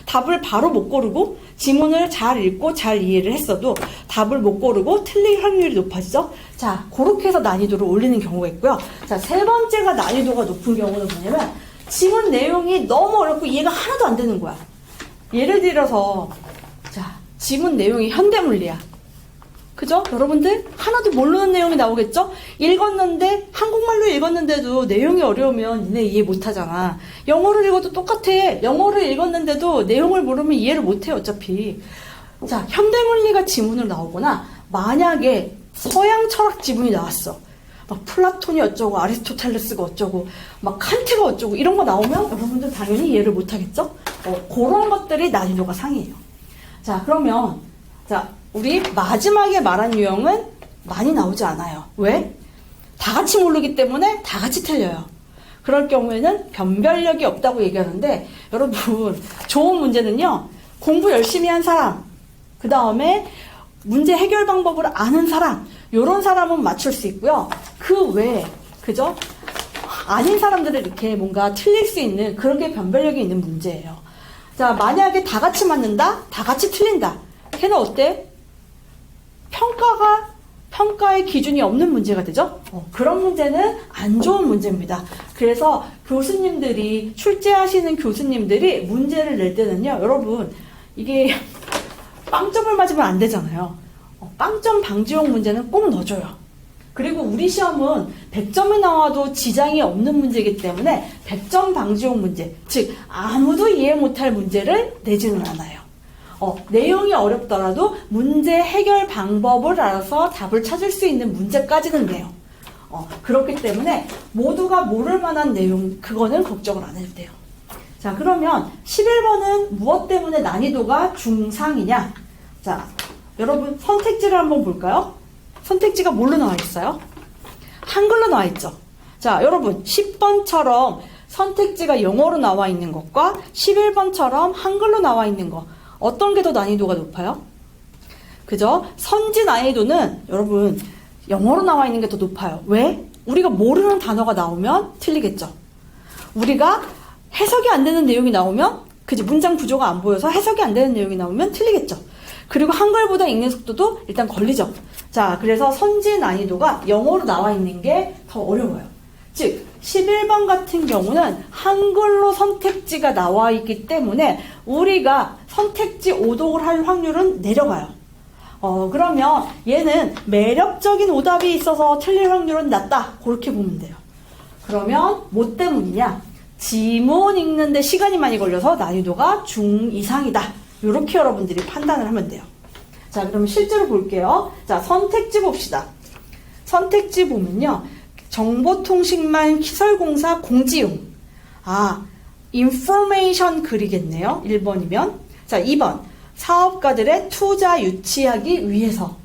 답을 바로 못 고르고 지문을 잘 읽고 잘 이해를 했어도 답을 못 고르고 틀릴 확률이 높아지죠. 자, 그렇게 해서 난이도를 올리는 경우가 있고요. 자, 세 번째가 난이도가 높은 경우는 뭐냐면 지문 내용이 너무 어렵고 이해가 하나도 안 되는 거야. 예를 들어서 자, 지문 내용이 현대물리야. 그죠? 여러분들 하나도 모르는 내용이 나오겠죠? 읽었는데 한국말로 읽었는데도 내용이 어려우면 니네 이해 못하잖아. 영어를 읽어도 똑같아. 영어를 읽었는데도 내용을 모르면 이해를 못해요. 어차피. 자, 현대물리가 지문으로 나오거나 만약에 서양 철학 지문이 나왔어. 막 플라톤이 어쩌고 아리스토텔레스가 어쩌고 막 칸트가 어쩌고 이런 거 나오면 여러분들 당연히 이해를 못하겠죠? 그런 것들이 난이도가 상이에요. 자, 그러면 자, 우리 마지막에 말한 유형은 많이 나오지 않아요. 왜? 다 같이 모르기 때문에 다 같이 틀려요. 그럴 경우에는 변별력이 없다고 얘기하는데 여러분 좋은 문제는요. 공부 열심히 한 사람, 그 다음에 문제 해결 방법을 아는 사람, 요런 사람은 맞출 수 있고요. 그 외에 그죠? 아닌 사람들은 이렇게 뭔가 틀릴 수 있는 그런 게 변별력이 있는 문제예요. 자, 만약에 다 같이 맞는다? 다 같이 틀린다. 걔는 어때? 평가의 기준이 없는 문제가 되죠? 그런 문제는 안 좋은 문제입니다. 그래서 교수님들이, 출제하시는 교수님들이 문제를 낼 때는요, 여러분, 이게 빵점을 맞으면 안 되잖아요. 빵점 방지용 문제는 꼭 넣어줘요. 그리고 우리 시험은 100점이 나와도 지장이 없는 문제이기 때문에 100점 방지용 문제, 즉 아무도 이해 못할 문제를 내지는 않아요. 내용이 어렵더라도 문제 해결 방법을 알아서 답을 찾을 수 있는 문제까지는 돼요. 그렇기 때문에 모두가 모를 만한 내용, 그거는 걱정을 안 해도 돼요. 자, 그러면 11번은 무엇 때문에 난이도가 중상이냐? 자, 여러분 선택지를 한번 볼까요? 선택지가 뭘로 나와 있어요? 한글로 나와 있죠. 자, 여러분 10번처럼 선택지가 영어로 나와 있는 것과 11번처럼 한글로 나와 있는 것, 어떤 게 더 난이도가 높아요? 그죠? 선지 난이도는 여러분 영어로 나와 있는 게 더 높아요. 왜? 우리가 모르는 단어가 나오면 틀리겠죠. 우리가 해석이 안 되는 내용이 나오면, 그죠? 문장 구조가 안 보여서 해석이 안 되는 내용이 나오면 틀리겠죠. 그리고 한글보다 읽는 속도도 일단 걸리죠. 자, 그래서 선지 난이도가 영어로 나와 있는 게 더 어려워요. 즉 11번 같은 경우는 한글로 선택지가 나와 있기 때문에 우리가 선택지 오독을 할 확률은 내려가요. 그러면 얘는 매력적인 오답이 있어서 틀릴 확률은 낮다. 그렇게 보면 돼요. 그러면 뭐 때문이냐? 지문 읽는데 시간이 많이 걸려서 난이도가 중 이상이다. 이렇게 여러분들이 판단을 하면 돼요. 자, 그럼 실제로 볼게요. 자, 선택지 봅시다. 선택지 보면요. 정보통신망 시설공사 공지용. 인포메이션 글이겠네요. 1번이면. 자, 2번. 사업가들의 투자 유치하기 위해서.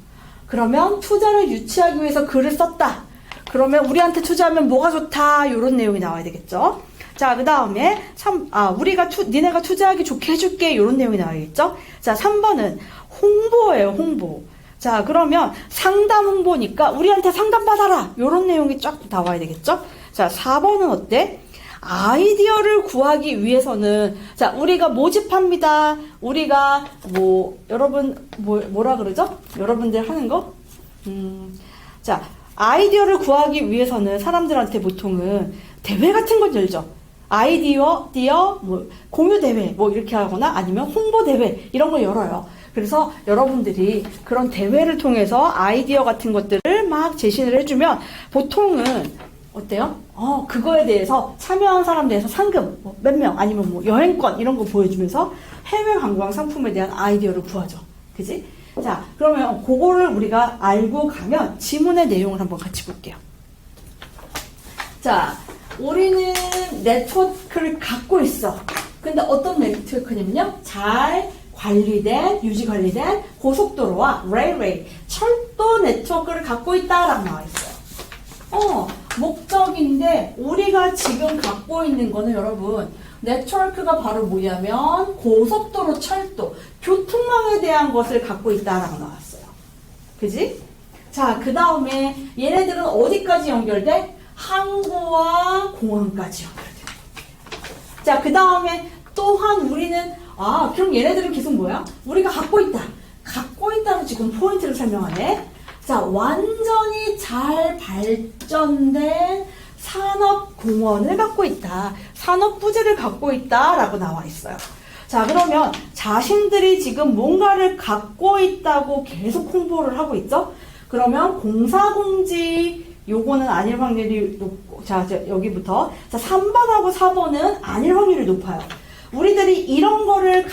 그러면 투자를 유치하기 위해서 글을 썼다. 그러면 우리한테 투자하면 뭐가 좋다. 이런 내용이 나와야 되겠죠. 자, 그 다음에 니네가 투자하기 좋게 해줄게. 이런 내용이 나와있죠. 자, 3번은 홍보예요, 홍보. 자, 그러면 상담 홍보니까 우리한테 상담 받아라. 이런 내용이 쫙 나와야 되겠죠. 자, 4번은 어때? 아이디어를 구하기 위해서는, 자, 우리가 모집합니다. 우리가, 여러분, 뭐라 그러죠? 여러분들 하는 거? 자, 아이디어를 구하기 위해서는 사람들한테 보통은 대회 같은 걸 열죠. 아이디어, 공유 대회, 이렇게 하거나 아니면 홍보 대회, 이런 걸 열어요. 그래서 여러분들이 그런 대회를 통해서 아이디어 같은 것들을 막 제시를 해주면 보통은 어때요? 그거에 대해서 참여한 사람 대해서 상금 몇 명 아니면 여행권 이런 거 보여주면서 해외 관광 상품에 대한 아이디어를 구하죠. 그지? 자, 그러면 그거를 우리가 알고 가면 지문의 내용을 한번 같이 볼게요. 자, 우리는 네트워크를 갖고 있어. 근데 어떤 네트워크냐면요. 잘 관리된, 유지 관리된 고속도로와 레일웨이, 철도 네트워크를 갖고 있다라고 나와 있어요. 목적인데 우리가 지금 갖고 있는 거는 여러분 네트워크가 바로 뭐냐면 고속도로, 철도, 교통망에 대한 것을 갖고 있다라고 나왔어요. 그지? 자, 그 다음에 얘네들은 어디까지 연결돼? 항구와 공항까지 연결돼. 자, 그 다음에 또한 우리는 그럼 얘네들은 계속 뭐야? 우리가 갖고 있다. 갖고 있다는 지금 포인트를 설명하네. 자, 완전히 잘 발전된 산업공원을 갖고 있다. 산업부지를 갖고 있다라고 나와 있어요. 자, 그러면 자신들이 지금 뭔가를 갖고 있다고 계속 홍보를 하고 있죠? 그러면 공사공지, 요거는 아닐 확률이 높고, 자, 여기부터. 자, 3번하고 4번은 아닐 확률이 높아요. 우리들이 이런 거를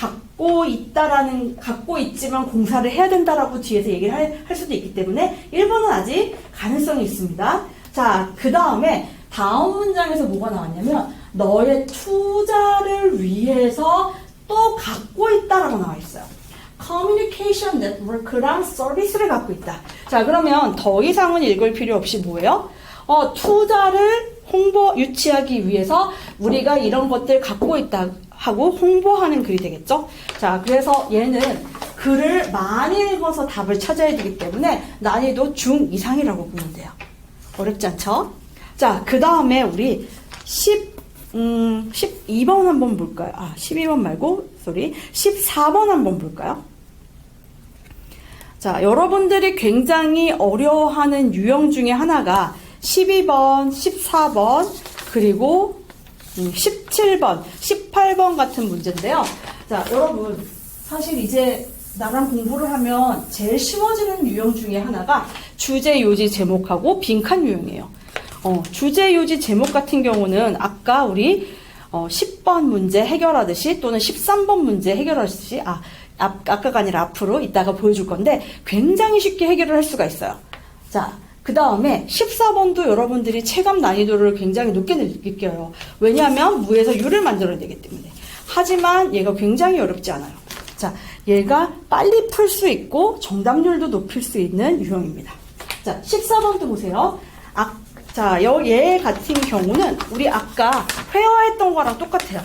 갖고 있지만 공사를 해야 된다라고 뒤에서 얘기를 할 수도 있기 때문에 1번은 아직 가능성이 있습니다. 자, 그 다음에 다음 문장에서 뭐가 나왔냐면 너의 투자를 위해서 또 갖고 있다라고 나와 있어요. 커뮤니케이션 네트워크랑 서비스를 갖고 있다. 자, 그러면 더 이상은 읽을 필요 없이 뭐예요? 투자를 유치하기 위해서 우리가 이런 것들 갖고 있다 하고 홍보하는 글이 되겠죠? 자, 그래서 얘는 글을 많이 읽어서 답을 찾아야 되기 때문에 난이도 중 이상이라고 보면 돼요. 어렵지 않죠? 자, 그 다음에 우리 12번 한번 볼까요? 12번 말고, 14번 한번 볼까요? 자, 여러분들이 굉장히 어려워하는 유형 중에 하나가 12번, 14번, 그리고 17번, 18번 같은 문제인데요. 자, 여러분, 사실 이제 나랑 공부를 하면 제일 쉬워지는 유형 중에 하나가 주제, 요지, 제목하고 빈칸 유형이에요. 주제, 요지, 제목 같은 경우는 아까 우리 10번 문제 해결하듯이 또는 13번 문제 해결하듯이 아까가 아니라 앞으로 이따가 보여줄 건데 굉장히 쉽게 해결을 할 수가 있어요. 자, 그 다음에 14번도 여러분들이 체감 난이도를 굉장히 높게 느껴요. 왜냐하면 무에서 유를 만들어야 되기 때문에. 하지만 얘가 굉장히 어렵지 않아요. 자, 얘가 빨리 풀 수 있고 정답률도 높일 수 있는 유형입니다. 자, 14번도 보세요. 자, 얘 같은 경우는 우리 아까 회화했던 거랑 똑같아요.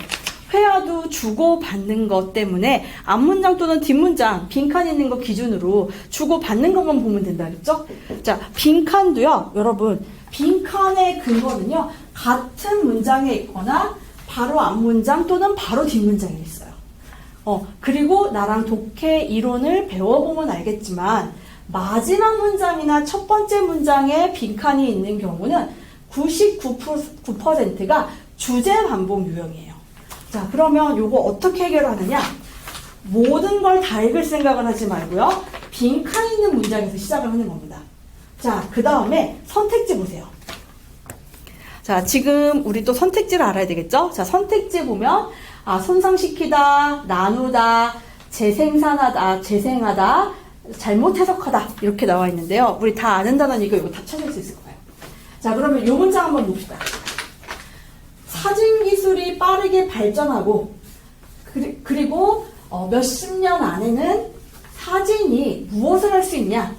회화도 주고받는 것 때문에 앞문장 또는 뒷문장 빈칸 있는 거 기준으로 주고받는 것만 보면 된다 그랬죠? 자, 빈칸도요, 여러분, 빈칸의 근거는요, 같은 문장에 있거나 바로 앞문장 또는 바로 뒷문장에 있어요. 그리고 나랑 독해 이론을 배워보면 알겠지만 마지막 문장이나 첫 번째 문장에 빈칸이 있는 경우는 99%가 주제 반복 유형이에요. 자, 그러면 요거 어떻게 해결하느냐? 모든 걸 다 읽을 생각을 하지 말고요. 빈칸 있는 문장에서 시작을 하는 겁니다. 자, 그 다음에 선택지 보세요. 자, 지금 우리 또 선택지를 알아야 되겠죠? 자, 선택지 보면 손상시키다, 나누다, 재생산하다, 재생하다, 잘못 해석하다 이렇게 나와 있는데요. 우리 다 아는 단어니까 이거 다 찾을 수 있을 거예요. 자, 그러면 요 문장 한번 봅시다. 사진 기술이 빠르게 발전하고 그리고 몇십 년 안에는 사진이 무엇을 할 수 있냐?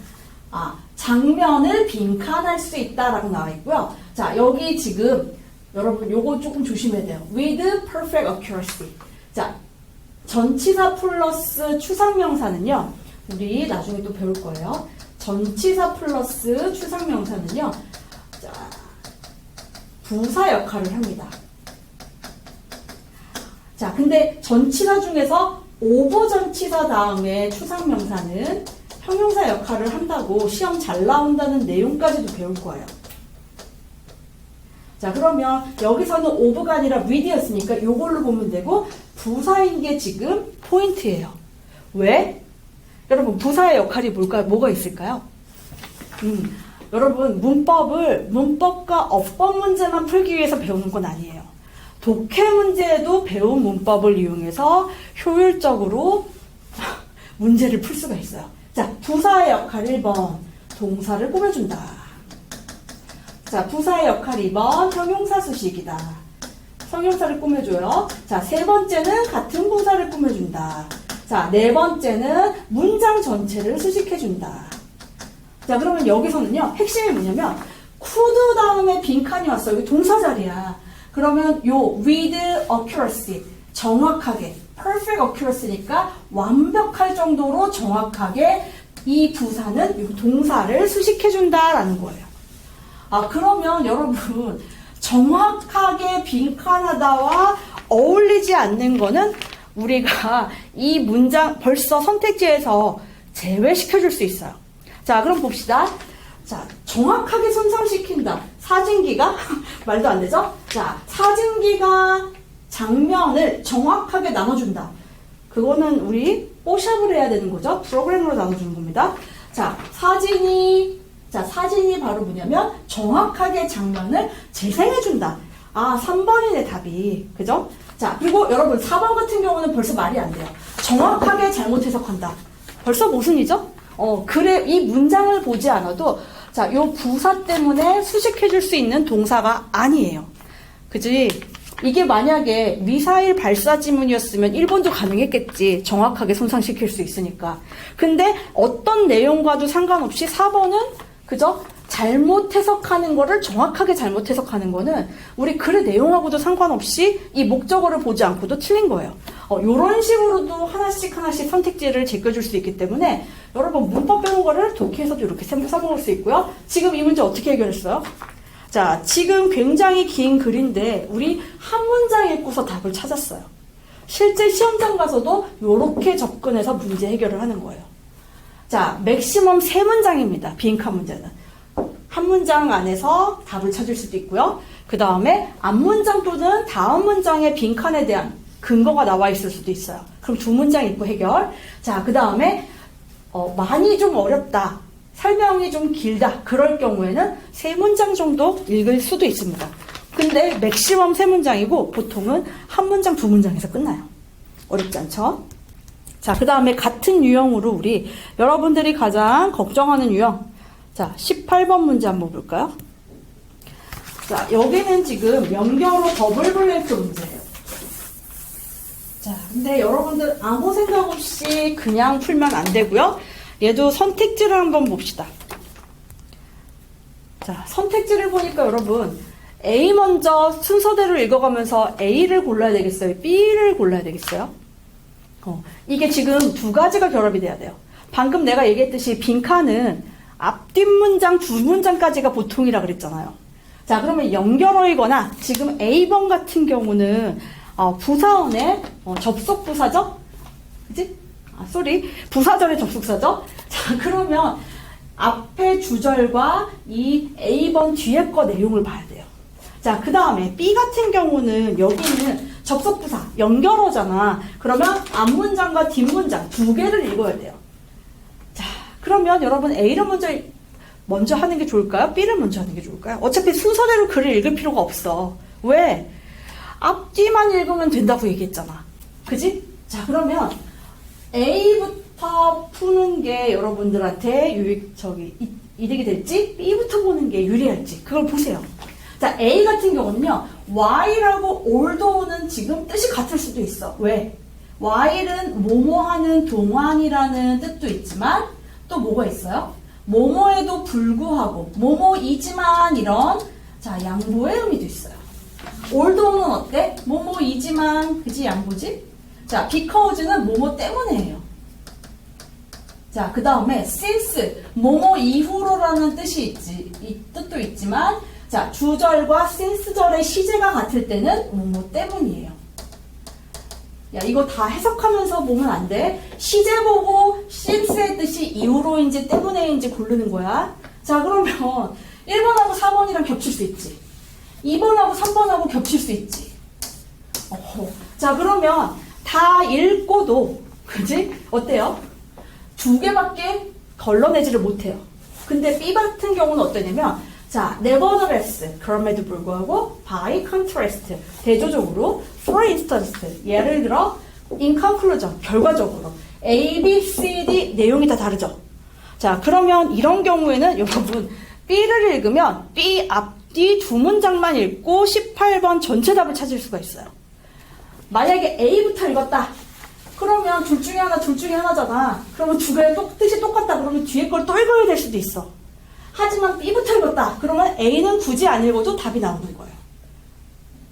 장면을 빈칸할 수 있다라고 나와 있고요. 자, 여기 지금 여러분 요거 조금 조심해야 돼요. with perfect accuracy. 자, 전치사 플러스 추상명사는요. 우리 나중에 또 배울 거예요. 전치사 플러스 추상명사는요. 자, 부사 역할을 합니다. 자, 근데 전치사 중에서 오버전치사 다음에 추상명사는 형용사 역할을 한다고 시험 잘 나온다는 내용까지도 배울 거예요. 자, 그러면 여기서는 오버가 아니라 with였으니까 이걸로 보면 되고 부사인 게 지금 포인트예요. 왜? 여러분 부사의 역할이 뭐가 있을까요? 여러분 문법과 어법 문제만 풀기 위해서 배우는 건 아니에요. 독해 문제에도 배운 문법을 이용해서 효율적으로 문제를 풀 수가 있어요. 자, 부사의 역할 1번 동사를 꾸며준다. 자, 부사의 역할 2번 형용사 수식이다. 형용사를 꾸며줘요. 자, 세 번째는 같은 부사를 꾸며준다. 자, 네 번째는 문장 전체를 수식해준다. 자, 그러면 여기서는요, 핵심이 뭐냐면, could 다음에 빈칸이 왔어요. 여기 동사 자리야. 그러면 요 with accuracy, 정확하게, perfect accuracy니까 완벽할 정도로 정확하게 이 부사는 이 동사를 수식해준다라는 거예요. 아, 그러면 여러분, 정확하게 빈칸하다와 어울리지 않는 거는 우리가 이 문장 벌써 선택지에서 제외시켜줄 수 있어요. 자, 그럼 봅시다. 자, 정확하게 손상시킨다. 사진기가 말도 안 되죠? 자, 사진기가 장면을 정확하게 나눠준다. 그거는 우리 뽀샵을 해야 되는 거죠. 프로그램으로 나눠주는 겁니다. 자, 사진이 바로 뭐냐면 정확하게 장면을 재생해준다. 아, 3번이네 답이. 그죠? 자, 그리고 여러분 4번 같은 경우는 벌써 말이 안 돼요. 정확하게 잘못 해석한다. 벌써 모순이죠? 그래, 이 문장을 보지 않아도 자, 요 부사 때문에 수식해줄 수 있는 동사가 아니에요. 그지? 이게 만약에 미사일 발사 지문이었으면 1번도 가능했겠지. 정확하게 손상시킬 수 있으니까. 근데 어떤 내용과도 상관없이 4번은 그죠? 잘못 해석하는 거를 정확하게 잘못 해석하는 거는 우리 글의 내용하고도 상관없이 이 목적어를 보지 않고도 틀린 거예요. 요런 식으로도 하나씩 선택지를 제껴줄 수 있기 때문에 여러분 문법 배운 거를 독해에서도 이렇게 써먹을 수 있고요. 지금 이 문제 어떻게 해결했어요? 자, 지금 굉장히 긴 글인데 우리 한 문장 읽고서 답을 찾았어요. 실제 시험장 가서도 이렇게 접근해서 문제 해결을 하는 거예요. 자, 맥시멈 3문장입니다. 빈칸 문제는. 한 문장 안에서 답을 찾을 수도 있고요. 그 다음에 앞문장 또는 다음 문장의 빈칸에 대한 근거가 나와 있을 수도 있어요. 그럼 2문장 읽고 해결. 자, 그 다음에 많이 좀 어렵다. 설명이 좀 길다. 그럴 경우에는 3문장 정도 읽을 수도 있습니다. 근데 맥시멈 3문장이고 보통은 한 문장, 2문장에서 끝나요. 어렵지 않죠? 자, 그 다음에 같은 유형으로 우리 여러분들이 가장 걱정하는 유형. 자, 18번 문제 한번 볼까요? 자, 여기는 지금 연결어 더블 블랭크 문제예요. 자, 근데 여러분들 아무 생각 없이 그냥 풀면 안 되고요. 얘도 선택지를 한번 봅시다. 자, 선택지를 보니까 여러분 A 먼저 순서대로 읽어가면서 A를 골라야 되겠어요? B를 골라야 되겠어요? 이게 지금 두 가지가 결합이 돼야 돼요. 방금 내가 얘기했듯이 빈칸은 앞, 뒷문장, 2문장까지가 보통이라 그랬잖아요. 자, 그러면 연결어이거나 지금 A번 같은 경우는 부사원의 접속 부사죠? 그치? 부사절의 접속사죠? 자, 그러면 앞에 주절과 이 A번 뒤에 거 내용을 봐야 돼요. 자, 그 다음에 B 같은 경우는 여기는 접속부사, 연결어잖아. 그러면 앞문장과 뒷문장 2개를 읽어야 돼요. 자, 그러면 여러분 A를 먼저 하는 게 좋을까요? B를 먼저 하는 게 좋을까요? 어차피 순서대로 글을 읽을 필요가 없어. 왜? 앞뒤만 읽으면 된다고 얘기했잖아. 그지? 자, 그러면 A부터 푸는 게 여러분들한테 이득이 될지 B부터 보는 게 유리할지 그걸 보세요. 자, A 같은 경우는요. while하고 although는 지금 뜻이 같을 수도 있어. 왜? while은 뭐뭐하는 동안이라는 뜻도 있지만 또 뭐가 있어요? 뭐뭐에도 불구하고 뭐뭐이지만 이런 자 양보의 의미도 있어요. although는 어때? 뭐뭐이지만, 그지? 안 보지? 자, because는 뭐뭐 때문에예요. 자, 그 다음에 since, 뭐뭐 이후로라는 뜻이 이 뜻도 있지만, 자, 주절과 since절의 시제가 같을 때는 뭐뭐 때문이에요. 야, 이거 다 해석하면서 보면 안 돼. 시제 보고 since의 뜻이 이후로인지 때문에인지 고르는 거야. 자, 그러면 1번하고 4번이랑 겹칠 수 있지. 2번하고 3번하고 겹칠 수 있지. 자, 그러면 다 읽고도, 그지? 어때요? 두 개밖에 걸러내지를 못해요. 근데 B 같은 경우는 어떠냐면, 자, nevertheless, 그럼에도 불구하고, by contrast, 대조적으로, for instance, 예를 들어, in conclusion, 결과적으로, A, B, C, D, 내용이 다 다르죠? 자, 그러면 이런 경우에는 여러분, B를 읽으면 B 앞뒤 두 문장만 읽고 18번 전체 답을 찾을 수가 있어요. 만약에 A부터 읽었다. 그러면 둘 중에 하나잖아. 그러면 두 개의 뜻이 똑같다. 그러면 뒤에 걸 또 읽어야 될 수도 있어. 하지만 B부터 읽었다. 그러면 A는 굳이 안 읽어도 답이 나오는 거예요.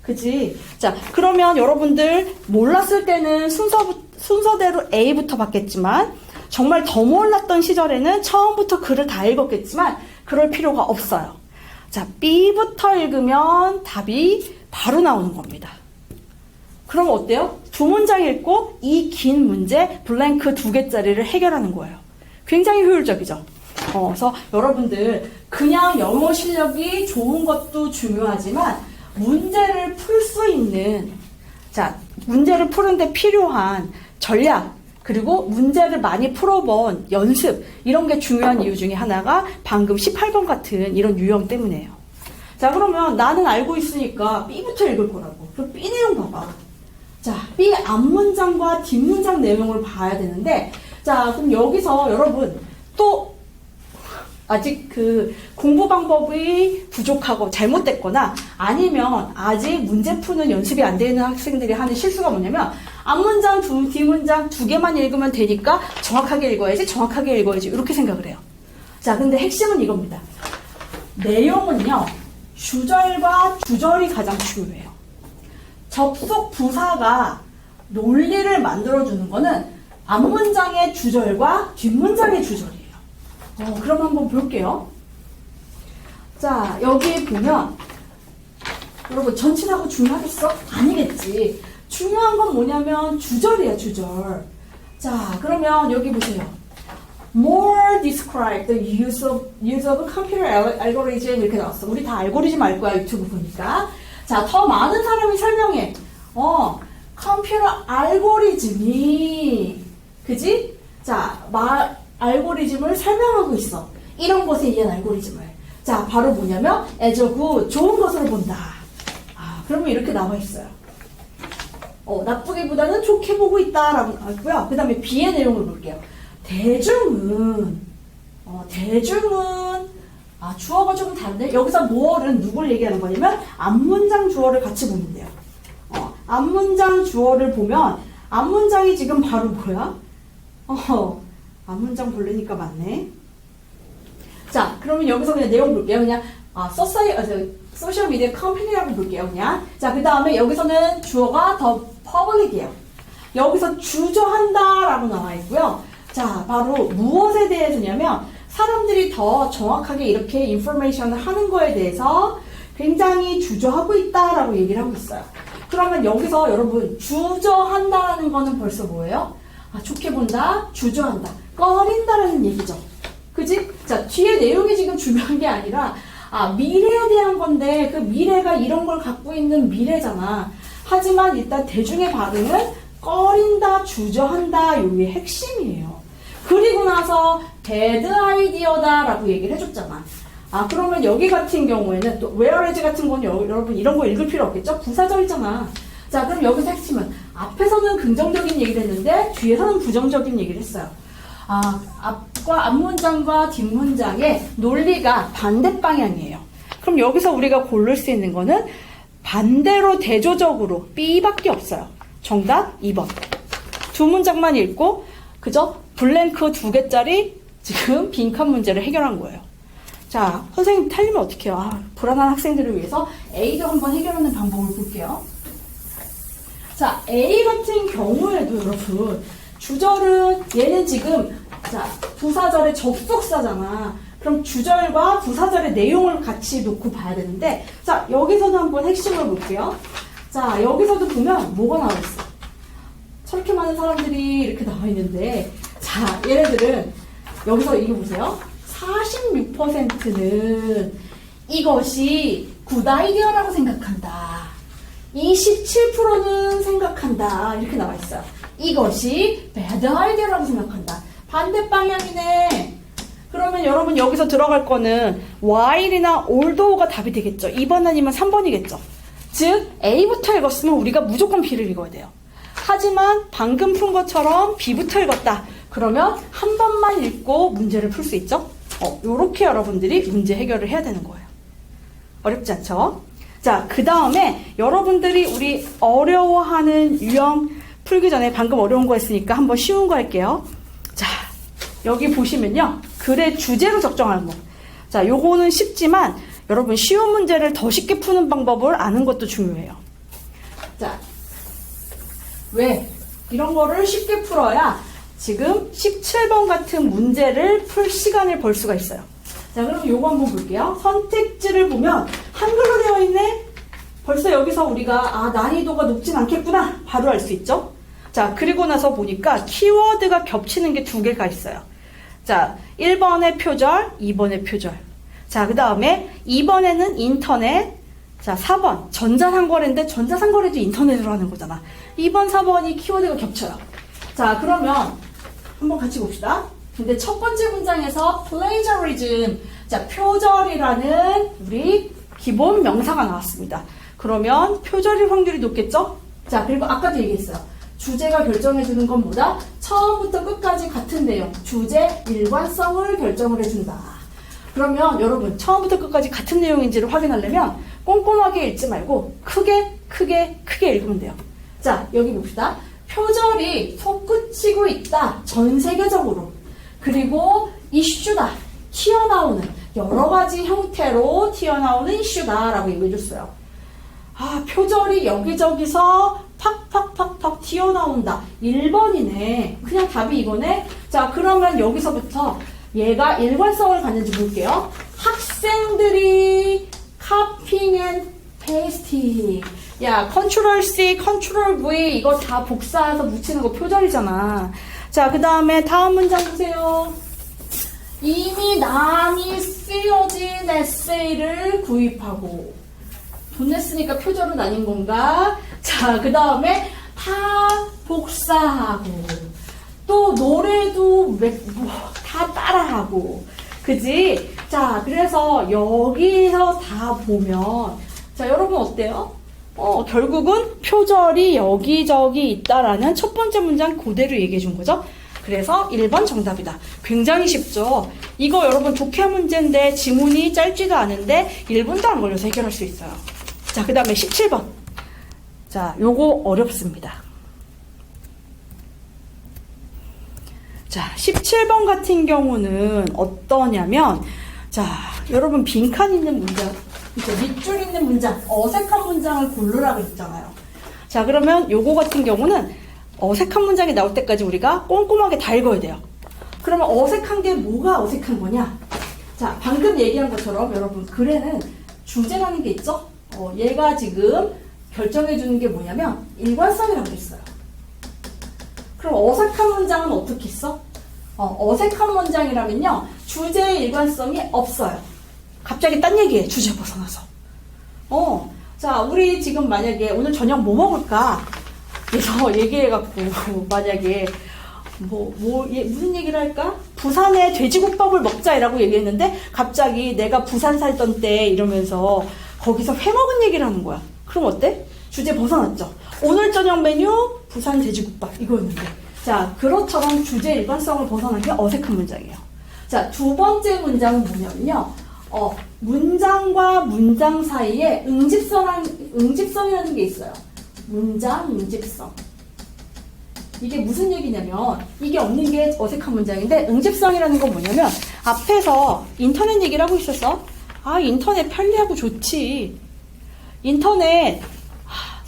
그치? 자, 그러면 여러분들 몰랐을 때는 순서대로 A부터 봤겠지만, 정말 더 몰랐던 시절에는 처음부터 글을 다 읽었겠지만, 그럴 필요가 없어요. 자, B부터 읽으면 답이 바로 나오는 겁니다. 그럼 어때요? 두 문장 읽고 이 긴 문제 블랭크 2개짜리를 해결하는 거예요. 굉장히 효율적이죠. 그래서 여러분들 그냥 영어 실력이 좋은 것도 중요하지만 문제를 풀 수 있는, 자, 문제를 푸는데 필요한 전략, 그리고 문제를 많이 풀어본 연습, 이런 게 중요한 이유 중에 하나가 방금 18번 같은 이런 유형 때문이에요. 자, 그러면 나는 알고 있으니까 B부터 읽을 거라고. 그럼 B 내용 봐봐. 자, B 앞문장과 뒷문장 내용을 봐야 되는데, 자, 그럼 여기서 여러분 또 아직 그 공부 방법이 부족하고 잘못됐거나 아니면 아직 문제 푸는 연습이 안 되는 학생들이 하는 실수가 뭐냐면, 앞문장, 뒷문장 두 개만 읽으면 되니까 정확하게 읽어야지 이렇게 생각을 해요. 자, 근데 핵심은 이겁니다. 내용은요, 주절과 주절이 가장 중요해요. 접속 부사가 논리를 만들어주는 거는 앞문장의 주절과 뒷문장의 주절이에요. 그럼 한번 볼게요. 자, 여기 보면 여러분 전치사고 중요하겠어? 아니겠지. 중요한 건 뭐냐면 주절이야, 주절. 자, 그러면 여기 보세요. More describe the use of computer algorithm 이렇게 나왔어. 우리 다 알고리즘 알 거야, 유튜브 보니까. 자, 더 많은 사람이 설명해. 컴퓨터 알고리즘이, 그지? 자, 알고리즘을 설명하고 있어. 이런 것에 의한 알고리즘을. 자, 바로 뭐냐면, as a good, 좋은 것으로 본다. 그러면 이렇게 나와 있어요. 나쁘게보다는 좋게 보고 있다라고 나왔고요. 그 다음에 B의 내용을 볼게요. 대중은, 주어가 조금 다른데, 여기서 more는 누굴 얘기하는 거냐면, 앞문장 주어를 같이 보면 돼요. 앞문장 주어를 보면, 앞문장이 지금 바로 뭐야? 앞문장 볼래니까 맞네. 자, 그러면 여기서 그냥 내용 볼게요. 그냥, 소셜 미디어 컴퍼니라고 볼게요, 그냥. 자, 그 다음에 여기서는 주어가 더 퍼블릭이에요. 여기서 주저한다라고 나와 있고요. 자, 바로 무엇에 대해서냐면, 사람들이 더 정확하게 이렇게 인포메이션을 하는 거에 대해서 굉장히 주저하고 있다라고 얘기를 하고 있어요. 그러면 여기서 여러분, 주저한다라는 거는 벌써 뭐예요? 좋게 본다, 주저한다, 꺼린다라는 얘기죠. 그지? 자, 뒤에 내용이 지금 중요한 게 아니라, 미래에 대한 건데, 그 미래가 이런 걸 갖고 있는 미래잖아. 하지만 일단 대중의 반응은 꺼린다, 주저한다, 요게 핵심이에요. 그리고 나서 bad idea다 라고 얘기를 해줬잖아. 그러면 여기 같은 경우에는 또 whereas 같은 건 여러분 이런 거 읽을 필요 없겠죠? 부사절이잖아. 자, 그럼 여기서 핵심은 앞에서는 긍정적인 얘기를 했는데 뒤에서는 부정적인 얘기를 했어요. 앞문장과 뒷문장의 논리가 반대 방향이에요. 그럼 여기서 우리가 고를 수 있는 거는 반대로 대조적으로 B밖에 없어요. 정답 2번. 두 문장만 읽고 그죠? 블랭크 2개짜리 지금 빈칸 문제를 해결한 거예요. 자, 선생님 틀리면 어떡해요? 아, 불안한 학생들을 위해서 A도 한번 해결하는 방법을 볼게요. 자, A 같은 경우에도 여러분, 주절은 얘는 지금, 자, 부사절의 접속사잖아. 그럼 주절과 부사절의 내용을 같이 놓고 봐야 되는데, 자, 여기서도 한번 핵심을 볼게요. 자, 여기서도 보면 뭐가 나와 있어? 저렇게 많은 사람들이 이렇게 나와 있는데, 자, 얘네들은 여기서 이거 보세요. 46%는 이것이 굿 아이디어라고 생각한다. 27%는 생각한다. 이렇게 나와 있어요. 이것이 배드 아이디어라고 생각한다. 반대 방향이네. 그러면 여러분 여기서 들어갈 거는 while이나 although가 답이 되겠죠. 2번 아니면 3번이겠죠. 즉 A부터 읽었으면 우리가 무조건 B를 읽어야 돼요. 하지만 방금 푼 것처럼 B부터 읽었다. 그러면 한 번만 읽고 문제를 풀 수 있죠. 요렇게 여러분들이 문제 해결을 해야 되는 거예요. 어렵지 않죠? 자, 그 다음에 여러분들이 우리 어려워하는 유형 풀기 전에 방금 어려운 거 했으니까 한번 쉬운 거 할게요. 자, 여기 보시면요. 글의 주제로 적정하는 거. 자, 요거는 쉽지만 여러분 쉬운 문제를 더 쉽게 푸는 방법을 아는 것도 중요해요. 자, 왜? 이런 거를 쉽게 풀어야 지금 17번 같은 문제를 풀 시간을 벌 수가 있어요. 자, 그럼 요거 한번 볼게요. 선택지를 보면 한글로 되어 있네? 벌써 여기서 우리가 난이도가 높진 않겠구나 바로 알 수 있죠? 자, 그리고 나서 보니까 키워드가 겹치는 게 2개가 있어요. 자, 1번의 표절, 2번의 표절. 자, 그 다음에 2번에는 인터넷. 자, 4번 전자상거래인데 전자상거래도 인터넷으로 하는 거잖아. 2번, 4번이 키워드가 겹쳐요. 자, 그러면 한번 같이 봅시다. 근데 첫 번째 문장에서 plagiarism, 자, 표절이라는 우리 기본 명사가 나왔습니다. 그러면 표절일 확률이 높겠죠? 자, 그리고 아까도 얘기했어요. 주제가 결정해주는 건 뭐다? 처음부터 끝까지 같은 내용, 주제 일관성을 결정을 해준다. 그러면 여러분 처음부터 끝까지 같은 내용인지를 확인하려면 꼼꼼하게 읽지 말고 크게 읽으면 돼요. 자, 여기 봅시다. 표절이 솟구치고 있다. 전 세계적으로. 그리고 이슈다. 튀어나오는 여러 가지 형태로 튀어나오는 이슈다라고 얘기해줬어요. 표절이 여기저기서 팍팍팍팍 튀어나온다. 1번이네. 그냥 답이 이거네. 자, 그러면 여기서부터 얘가 일관성을 갖는지 볼게요. 학생들이 카핑 앤 페이스팅. 야, 컨트롤 C, 컨트롤 V 이거 다 복사해서 묻히는 거 표절이잖아. 자, 그 다음에 다음 문장 보세요. 이미 남이 쓰여진 에세이를 구입하고. 돈 냈으니까 표절은 아닌 건가? 자, 그 다음에 다 복사하고. 또 노래도 다 따라하고. 그지? 자, 그래서 여기서 다 보면, 자, 여러분 어때요? 결국은 표절이 여기저기 있다라는 첫 번째 문장 그대로 얘기해 준 거죠. 그래서 1번 정답이다. 굉장히 쉽죠? 이거 여러분 독해 문제인데 지문이 짧지도 않은데 1분도 안 걸려서 해결할 수 있어요. 자, 그 다음에 17번. 자, 요거 어렵습니다. 자, 17번 같은 경우는 어떠냐면, 자, 여러분 빈칸 있는 문장, 밑줄 있는 문장, 어색한 문장을 고르라 그랬잖아요. 자, 그러면 요거 같은 경우는 어색한 문장이 나올 때까지 우리가 꼼꼼하게 다 읽어야 돼요. 그러면 어색한 게 뭐가 어색한 거냐? 자, 방금 얘기한 것처럼 여러분 글에는 주제라는 게 있죠? 얘가 지금 결정해주는 게 뭐냐면 일관성이라고 했어요. 그럼 어색한 문장은 어떻게 써? 어색한 문장이라면요, 주제의 일관성이 없어요. 갑자기 딴 얘기해, 주제 벗어나서. 자, 우리 지금 만약에 오늘 저녁 뭐 먹을까? 그래서 얘기해갖고, 만약에, 무슨 얘기를 할까? 부산에 돼지국밥을 먹자라고 얘기했는데, 갑자기 내가 부산 살던 때 이러면서 거기서 회 먹은 얘기를 하는 거야. 그럼 어때? 주제 벗어났죠? 오늘 저녁 메뉴, 부산 돼지국밥, 이거였는데. 자, 그렇처럼 주제 일관성을 벗어난 게 어색한 문장이에요. 자, 두 번째 문장은 뭐냐면요. 문장과 문장 사이에 응집성이라는 게 있어요. 문장 응집성. 이게 무슨 얘기냐면 이게 없는 게 어색한 문장인데 응집성이라는 건 뭐냐면 앞에서 인터넷 얘기를 하고 있었어. 아, 인터넷 편리하고 좋지. 인터넷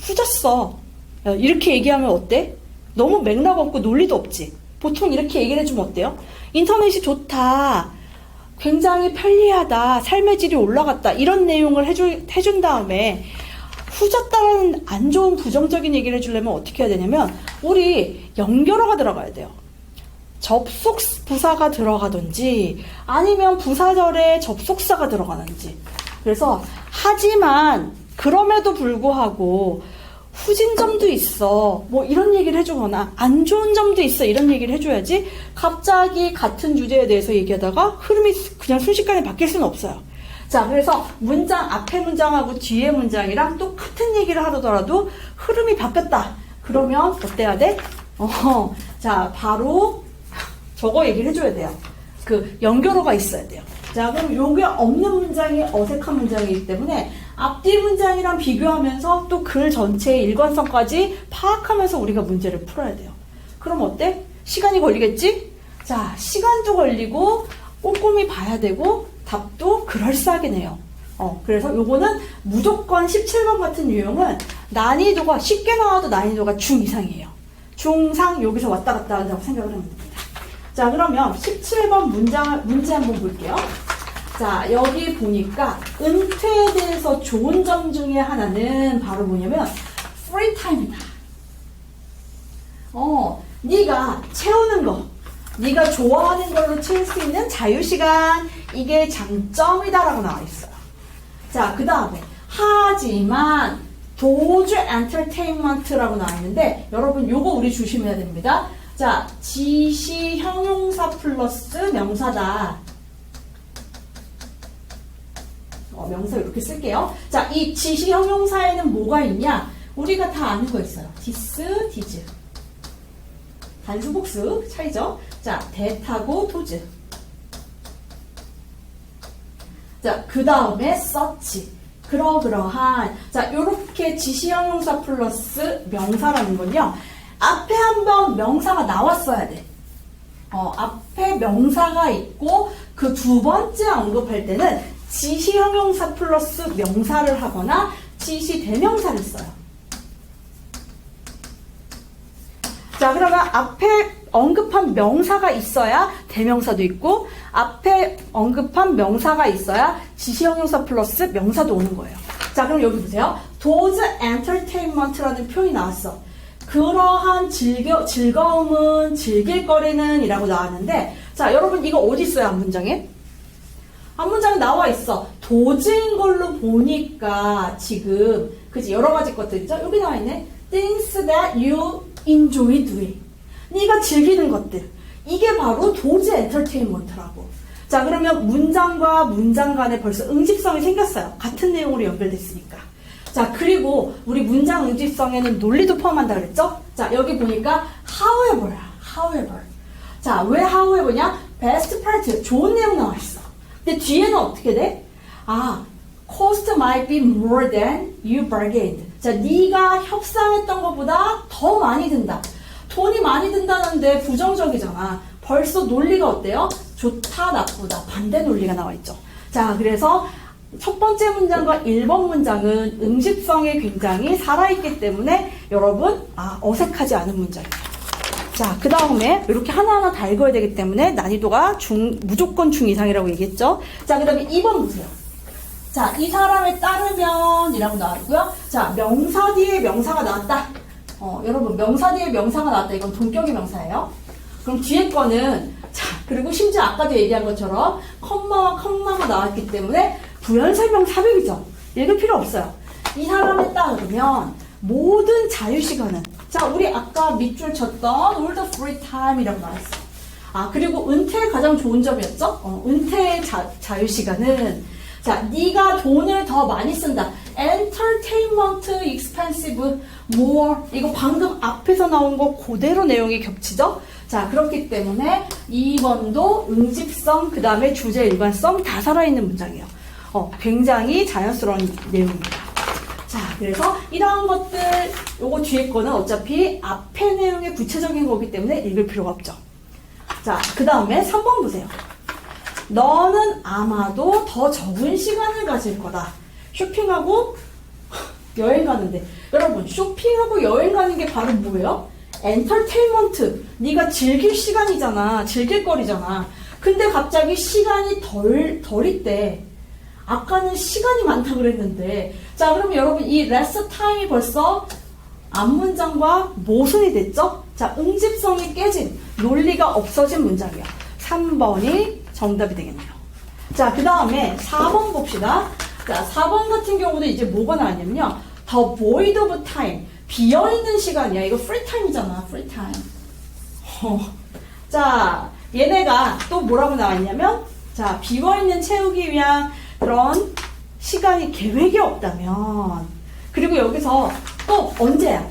후졌어. 이렇게 얘기하면 어때? 너무 맥락 없고 논리도 없지. 보통 이렇게 얘기를 해주면 어때요? 인터넷이 좋다. 굉장히 편리하다. 삶의 질이 올라갔다. 이런 내용을 해준 다음에 후졌다라는 안 좋은 부정적인 얘기를 해주려면 어떻게 해야 되냐면 우리 연결어가 들어가야 돼요. 접속 부사가 들어가든지 아니면 부사절에 접속사가 들어가는지. 그래서 하지만 그럼에도 불구하고 후진 점도 있어. 뭐 이런 얘기를 해주거나 안 좋은 점도 있어. 이런 얘기를 해줘야지 갑자기 같은 주제에 대해서 얘기하다가 흐름이 그냥 순식간에 바뀔 수는 없어요. 자, 그래서 문장 앞에 문장하고 뒤에 문장이랑 똑같은 얘기를 하더라도 흐름이 바뀌었다. 그러면 어때야 돼? 자, 바로 저거 얘기를 해줘야 돼요. 그 연결어가 있어야 돼요. 자, 그럼 요게 없는 문장이 어색한 문장이기 때문에 앞뒤 문장이랑 비교하면서 또 글 전체의 일관성까지 파악하면서 우리가 문제를 풀어야 돼요. 그럼 어때? 시간이 걸리겠지? 자, 시간도 걸리고 꼼꼼히 봐야 되고 답도 그럴싸하게 내요. 그래서 요거는 무조건 17번 같은 유형은 난이도가 쉽게 나와도 난이도가 중 이상이에요. 중상 여기서 왔다 갔다 한다고 생각을 하면 됩니다. 자, 그러면 17번 문제 한번 볼게요. 자, 여기 보니까 은퇴에 대해서 좋은 점 중에 하나는 바로 뭐냐면 프리타임이다. 네가 채우는 거, 네가 좋아하는 걸로 채울 수 있는 자유시간, 이게 장점이다라고 나와 있어요. 자, 그 다음에 하지만 도주 엔터테인먼트라고 나와 있는데 여러분 요거 우리 조심해야 됩니다. 자, 지시 형용사 플러스 명사다. 명사 이렇게 쓸게요. 자, 이 지시 형용사에는 뭐가 있냐? 우리가 다 아는 거 있어요. this, did. 단수 복수 차이죠. 자, that하고 does. 자, 그 다음에 such. 그러한. 자, 요렇게 지시 형용사 플러스 명사라는 건요. 앞에 한번 명사가 나왔어야 돼. 앞에 명사가 있고 그 두 번째 언급할 때는 지시 형용사 플러스 명사를 하거나 지시 대명사를 써요. 자, 그러면 앞에 언급한 명사가 있어야 대명사도 있고 앞에 언급한 명사가 있어야 지시 형용사 플러스 명사도 오는 거예요. 자, 그럼 여기 보세요. Those entertainment라는 표현이 나왔어. 그러한 즐거움은 즐길 거리는 이라고 나왔는데 자, 여러분 이거 어디 있어요? 앞문장에? 앞문장에 나와 있어. 도즈인 걸로 보니까 지금 그치 여러 가지 것들 있죠? 여기 나와 있네. Things that you enjoy doing. 네가 즐기는 것들. 이게 바로 도즈 엔터테인먼트라고. 자, 그러면 문장과 문장 간에 벌써 응집성이 생겼어요. 같은 내용으로 연결됐으니까. 자, 그리고 우리 문장 응집성에는 논리도 포함한다 그랬죠? 자, 여기 보니까 however야. however. 자, 왜 however냐? best part. 좋은 내용 나와 있어. 근데 뒤에는 어떻게 돼? cost might be more than you bargained. 자, 네가 협상했던 것보다 더 많이 든다. 돈이 많이 든다는데 부정적이잖아. 벌써 논리가 어때요? 좋다, 나쁘다. 반대 논리가 나와 있죠. 자, 그래서 첫 번째 문장과 1번 문장은 응집성에 굉장히 살아있기 때문에 여러분, 어색하지 않은 문장이에요. 자, 그 다음에 이렇게 하나하나 다 읽어야 되기 때문에 난이도가 무조건 중 이상이라고 얘기했죠. 자, 그 다음에 2번 보세요. 자, 이 사람에 따르면 이라고 나왔고요. 자, 명사 뒤에 명사가 나왔다. 여러분, 명사 뒤에 명사가 나왔다. 이건 동격의 명사예요. 그럼 뒤에 거는, 자, 그리고 심지어 아까도 얘기한 것처럼 컴마와 컴마가 나왔기 때문에 부연설명 사백이죠. 읽을 필요 없어요. 이 사람에 따르면 모든 자유시간은, 자, 우리 아까 밑줄 쳤던 all the free time이라고 나왔어. 그리고 은퇴의 가장 좋은 점이었죠? 은퇴의 자유시간은, 자, 네가 돈을 더 많이 쓴다. entertainment expensive more. 이거 방금 앞에서 나온 거 그대로 내용이 겹치죠? 자, 그렇기 때문에 2번도 응집성, 그 다음에 주제 일관성 다 살아있는 문장이에요. 굉장히 자연스러운 내용입니다. 자, 그래서 이러한 것들, 요거 뒤에 거는 어차피 앞에 내용의 구체적인 거기 때문에 읽을 필요가 없죠. 자, 그 다음에 3번 보세요. 너는 아마도 더 적은 시간을 가질 거다. 쇼핑하고 여행 가는데. 여러분, 쇼핑하고 여행 가는 게 바로 뭐예요? 엔터테인먼트. 네가 즐길 시간이잖아. 즐길 거리잖아. 근데 갑자기 시간이 덜 있대. 아까는 시간이 많다 그랬는데. 자, 그럼 여러분 이 less time이 벌써 앞문장과 모순이 됐죠? 자, 응집성이 깨진, 논리가 없어진 문장이야. 3번이 정답이 되겠네요. 자, 그 다음에 4번 봅시다. 자, 4번 같은 경우도 이제 뭐가 나왔냐면요. The void of time. 비어있는 시간이야. 이거 free time이잖아. free time. 자, 얘네가 또 뭐라고 나왔냐면, 자, 비어있는 채우기 위한 그런 시간이 계획이 없다면, 그리고 여기서 또 언제야?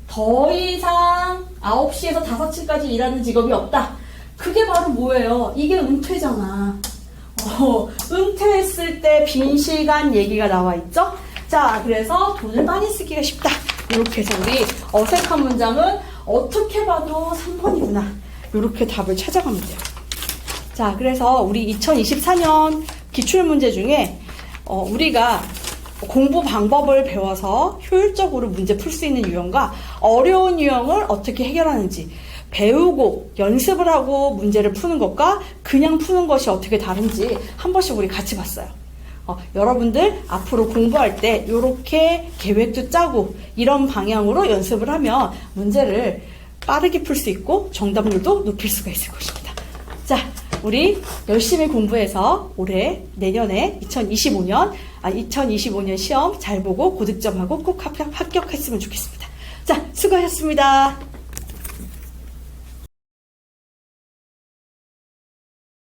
더 이상 9시에서 5시까지 일하는 직업이 없다. 그게 바로 뭐예요? 이게 은퇴잖아. 은퇴했을 때 빈 시간 얘기가 나와 있죠? 자, 그래서 돈을 많이 쓰기가 쉽다. 이렇게 해서 우리 어색한 문장은 어떻게 봐도 3번이구나. 이렇게 답을 찾아가면 돼요. 자, 그래서 우리 2024년 기출문제 중에 우리가 공부 방법을 배워서 효율적으로 문제 풀 수 있는 유형과 어려운 유형을 어떻게 해결하는지 배우고 연습을 하고 문제를 푸는 것과 그냥 푸는 것이 어떻게 다른지 한 번씩 우리 같이 봤어요. 여러분들 앞으로 공부할 때 이렇게 계획도 짜고 이런 방향으로 연습을 하면 문제를 빠르게 풀 수 있고 정답률도 높일 수가 있을 것입니다. 자, 우리 열심히 공부해서 올해 내년에 2025년 시험 잘 보고 고득점하고 꼭 합격했으면 좋겠습니다. 자, 수고하셨습니다.